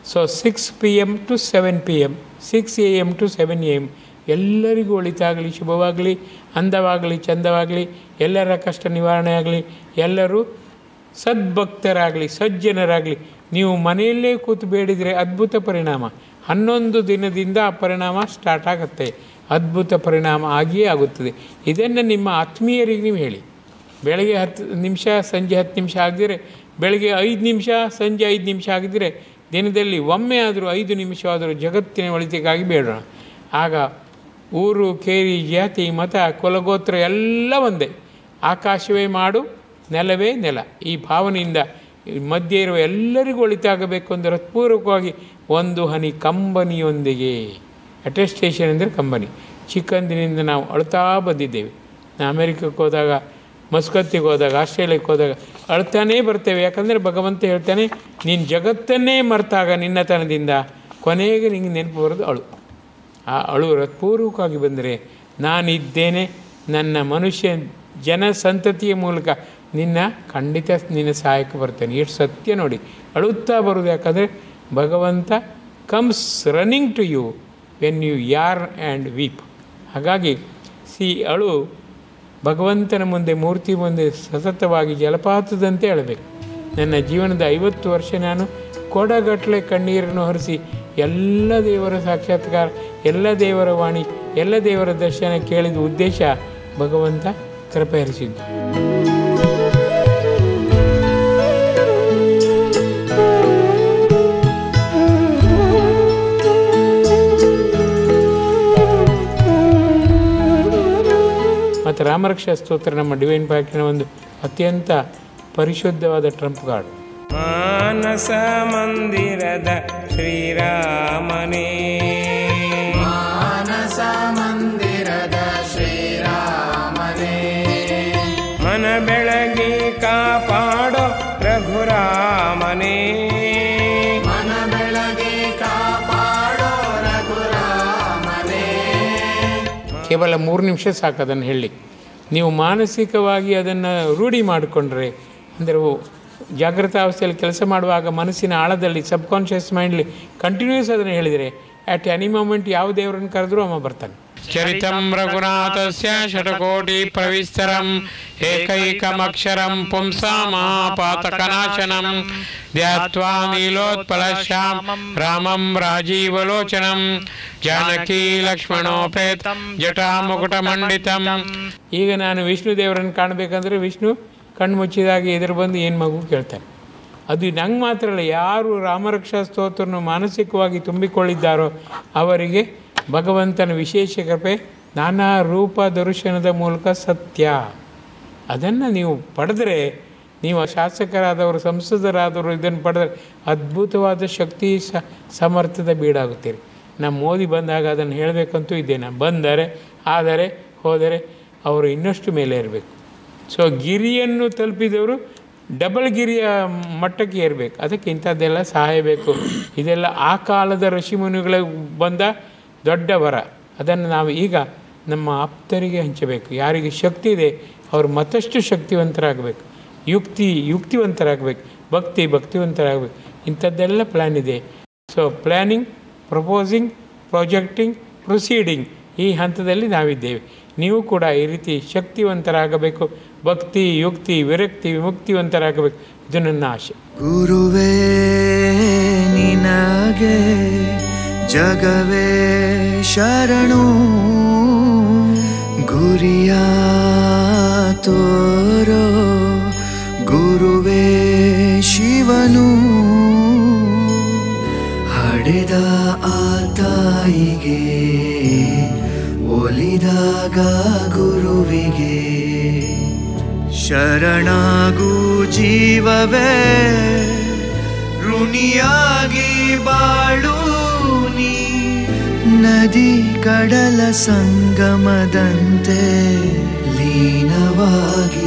So 6 PM to 7 PM, 6 AM to 7 AM ಎಲ್ಲರಿಗೂ ಒಳಿತಾಗಲಿ, ಶುಭವಾಗಲಿ, ಅಂದವಾಗಲಿ, ಚಂದವಾಗಲಿ, ಎಲ್ಲರ ಕಷ್ಟ ನಿವಾರಣೆ ಆಗಲಿ, ಎಲ್ಲರೂ ಸದ್ಭಕ್ತರಾಗಲಿ, ಸಜ್ಜನರಾಗಲಿ. ನೀವು ಮನೆಯಲ್ಲೇ ಕೂತು ಬೇಡಿದರೆ ಅದ್ಭುತ ಪರಿಣಾಮ. 11 ದಿನದಿಂದ ಆ ಪರಿಣಾಮ ಸ್ಟಾರ್ಟ್ ಆಗುತ್ತೆ. ಅದ್ಭುತ ಪರಿಣಾಮ ಆಗಿಯೇ ಆಗುತ್ತದೆ. ಇದನ್ನು ನಿಮ್ಮ ಆತ್ಮೀಯರಿಗೆ ನೀವು ಹೇಳಿ. ಬೆಳಗ್ಗೆ 10 ನಿಮಿಷ, ಸಂಜೆ 10 ನಿಮಿಷ ಆಗಿದ್ರೆ, ಬೆಳಗ್ಗೆ 5 ನಿಮಿಷ, ಸಂಜೆ 5 ನಿಮಿಷ ಆಗಿದ್ದರೆ, ದಿನದಲ್ಲಿ ಒಮ್ಮೆ ಆದರೂ 5 ನಿಮಿಷ ಆದರೂ ಜಗತ್ತಿನ ಒಳಿತಿಗಾಗಿ ಬೇಡೋಣ. ಆಗ ಊರು, ಕೇರಿ, ಜಾತಿ, ಮತ, ಕುಲಗೋತ್ರ ಎಲ್ಲ ಒಂದೇ. ಆಕಾಶವೇ ಮಾಡು, ನೆಲವೇ ನೆಲ. ಈ ಭಾವನೆಯಿಂದ ಮಧ್ಯೆ ಇರುವ ಎಲ್ಲರಿಗೂ ಒಳಿತಾಗಬೇಕು ಅಂದರೆ ಹೃತ್ಪೂರ್ವಕವಾಗಿ ಒಂದು ಹನಿ ಕಂಬನಿಯೊಂದಿಗೆ, ಅಟೆಸ್ಟೇಷನ್ ಅಂದರೆ ಕಂಬನಿ. ಚಿಕ್ಕಂದಿನಿಂದ ನಾವು ಅಳ್ತಾ ಬಂದಿದ್ದೇವೆ. ನಾನು ಅಮೆರಿಕಕ್ಕೆ ಹೋದಾಗ, ಮಸ್ಕತ್ತಿಗೆ ಹೋದಾಗ, ಆಸ್ಟ್ರೇಲಿಯಕ್ಕೆ ಹೋದಾಗ ಅಳ್ತಾನೇ ಬರ್ತೇವೆ. ಯಾಕಂದರೆ ಭಗವಂತ ಹೇಳ್ತಾನೆ, ನೀನು ಜಗತ್ತನ್ನೇ ಮರೆತಾಗ ನಿನ್ನತನದಿಂದ ಕೊನೆಗೆ ನಿಂಗೆ ನೆನಪು ಬರೋದು ಅಳು. ಆ ಅಳು ಹೃತ್ಪೂರ್ವಕವಾಗಿ ಬಂದರೆ ನಾನಿದ್ದೇನೆ, ನನ್ನ ಮನುಷ್ಯ ಜನಸಂತತಿಯ ಮೂಲಕ ಖಂಡಿತ ನಿನ್ನ ಸಹಾಯಕ್ಕೆ ಬರ್ತೇನೆ. ಎಷ್ಟು ಸತ್ಯ ನೋಡಿ, ಅಳುತ್ತಾ ಬರೋದು. ಯಾಕಂದರೆ ಭಗವಂತ comes running to you when you yearn and weep. ಹಾಗಾಗಿ ಅಳು ಭಗವಂತನ ಮುಂದೆ, ಮೂರ್ತಿ ಮುಂದೆ ಸತತವಾಗಿ ಜಲಪಾತದಂತೆ ಅಳಬೇಕು. ನನ್ನ ಜೀವನದ 50 ವರ್ಷ ನಾನು ಕೊಡಗಟ್ಟಲೆ ಕಣ್ಣೀರನ್ನು ಹರಿಸಿ ಎಲ್ಲ ದೇವರ ಸಾಕ್ಷಾತ್ಕಾರ, ಎಲ್ಲ ದೇವರ ವಾಣಿ, ಎಲ್ಲ ದೇವರ ದರ್ಶನ ಕೇಳಿದ ಉದ್ದೇಶ ಭಗವಂತ ಕೃಪೆ ಹರಿಸಿದ್ದು. ಮತ್ತು ರಾಮರಕ್ಷಾ ಸ್ತೋತ್ರ ನಮ್ಮ ಡಿವೈನ್ ಪ್ಯಾಕಿನ ಒಂದು ಅತ್ಯಂತ ಪರಿಶುದ್ಧವಾದ ಟ್ರಂಪ್ ಕಾರ್ಡ್. ಮಾನಸ ಮಂದಿರದ ಶ್ರೀರಾಮನೇ, ಮಾನಸ ಮಂದಿರದ ಶ್ರೀರಾಮನೇ, ಮನ ಬೆಳಗಿ ಕಾಪಾಡೋ ರಘುರಾಮನೇ, ಮನ ಬೆಳಗಿ ಕಾಪಾಡೋ ರಘುರಾಮನೇ. ಕೇವಲ 3 ನಿಮಿಷ ಸಾಕು ಅದನ್ನು ಹೇಳಿ. ನೀವು ಮಾನಸಿಕವಾಗಿ ಅದನ್ನು ರೂಢಿ ಮಾಡಿಕೊಂಡ್ರೆ, ಅಂದರೆ ಜಾಗೃತ ಅವಸ್ಥೆಯಲ್ಲಿ ಕೆಲಸ ಮಾಡುವಾಗ ಮನಸ್ಸಿನ ಆಳದಲ್ಲಿ, ಸಬ್ಕಾನ್ಷಿಯಸ್ ಮೈಂಡ್ಲಿ ಕಂಟಿನ್ಯೂಸ್ ಅದನ್ನು ಹೇಳಿದರೆ, ಅಟ್ ಎನಿ ಮೂಮೆಂಟ್ ಯಾವ ದೇವರನ್ನು ಕರೆದ್ರೂ ಅಮ್ಮ ಬರ್ತಾನೆ. ಚರಿತಂ ರಘುನಾಥಸ್ಯ ಶತಕೋಟಿ ಪ್ರವಿಸ್ತರಂ ಏಕೈಕಮಕ್ಷರಂ ಪುಂಸಾಮಾಪಾತಕನಾಶನಂ ಧ್ಯಾತ್ವಾ ನೀಲೋತ್ಪಲಶ್ಯಾಮಂ ರಾಮಂ ರಾಜೀವಲೋಚನಂ ಜಾನಕಿ ಲಕ್ಷ್ಮಣೋಪೇತಂ ಜಟಾಮುಕುಟಮಂಡಿತಂ. ಈಗ ನಾನು ವಿಷ್ಣು ದೇವರನ್ನು ಕಾಣಬೇಕಂದ್ರೆ ವಿಷ್ಣು ಕಣ್ಣು ಮುಚ್ಚಿದಾಗಿ ಎದುರು ಬಂದು ಏನು ಮಗು ಕೇಳ್ತಾನೆ. ಅದು ನಂಗೆ ಮಾತ್ರ ಅಲ್ಲ, ಯಾರು ರಾಮರಕ್ಷಾ ಸ್ತೋತ್ರವನ್ನು ಮಾನಸಿಕವಾಗಿ ತುಂಬಿಕೊಳ್ಳಿದ್ದಾರೋ ಅವರಿಗೆ ಭಗವಂತನ ವಿಶೇಷ ಕೃಪೆ ನಾನಾ ರೂಪ ದರ್ಶನದ ಮೂಲಕ ಸತ್ಯ. ಅದನ್ನು ನೀವು ಪಡೆದರೆ, ನೀವು ಶಾಸಕರಾದವರು, ಸಂಸದರಾದವರು ಇದನ್ನು ಪಡೆದರೆ ಅದ್ಭುತವಾದ ಶಕ್ತಿ ಸಮರ್ಥದ ಬೀಡಾಗುತ್ತೀರಿ. ನಮ್ಮ ಮೋದಿ ಬಂದಾಗ ಅದನ್ನು ಹೇಳಬೇಕಂತೂ ಇದ್ದೆ. ನಾನು ಬಂದರೆ, ಆದರೆ, ಹೋದರೆ ಅವರು ಇನ್ನಷ್ಟು ಮೇಲೆ ಇರಬೇಕು. ಸೊ ಗಿರಿಯನ್ನು ತಲುಪಿದವರು ಡಬಲ್ ಗಿರಿಯ ಮಟ್ಟಕ್ಕೆ ಏರಬೇಕು. ಅದಕ್ಕೆ ಇಂಥದ್ದೆಲ್ಲ ಸಹಾಯ ಬೇಕು. ಇದೆಲ್ಲ ಆ ಕಾಲದ ಋಷಿಮುನಿಗಳಿಗೆ ಬಂದ ದೊಡ್ಡ ವರ. ಅದನ್ನು ನಾವು ಈಗ ನಮ್ಮ ಆಪ್ತರಿಗೆ ಹಂಚಬೇಕು. ಯಾರಿಗೆ ಶಕ್ತಿ ಇದೆ ಅವರು ಮತ್ತಷ್ಟು ಶಕ್ತಿವಂತರಾಗಬೇಕು, ಯುಕ್ತಿವಂತರಾಗಬೇಕು, ಭಕ್ತಿವಂತರಾಗಬೇಕು. ಇಂಥದ್ದೆಲ್ಲ ಪ್ಲ್ಯಾನ್ ಇದೆ. ಸೊ ಪ್ಲ್ಯಾನಿಂಗ್, ಪ್ರಪೋಸಿಂಗ್, ಪ್ರಾಜೆಕ್ಟಿಂಗ್, ಪ್ರೊಸೀಡಿಂಗ್, ಈ ಹಂತದಲ್ಲಿ ನಾವಿದ್ದೇವೆ. ನೀವು ಕೂಡ ಈ ರೀತಿ ಶಕ್ತಿವಂತರಾಗಬೇಕು, ಭಕ್ತಿ, ಯುಕ್ತಿ, ವಿರಕ್ತಿ, ವಿಮುಕ್ತಿವಂತರಾಗಬೇಕು. ಇದು ನನ್ನ ಆಶೆ. ಗುರುವೇ ನಿನಗೆ ಜಗವೇ ಶರಣು, ಗುರಿಯ ತೋರೋ ಗುರುವೇ ಶಿವನು, ಹಡೆದ ಆ ತಾಯಿಗೆ ಒಲಿದಾಗ ಗುರುವಿಗೆ ಶರಣಾಗು ಜೀವವೇ, ಋಣಿಯಾಗಿ ಬಾಳು ನೀ, ನದಿ ಕಡಲ ಸಂಗಮದಂತೆ ಲೀನವಾಗಿ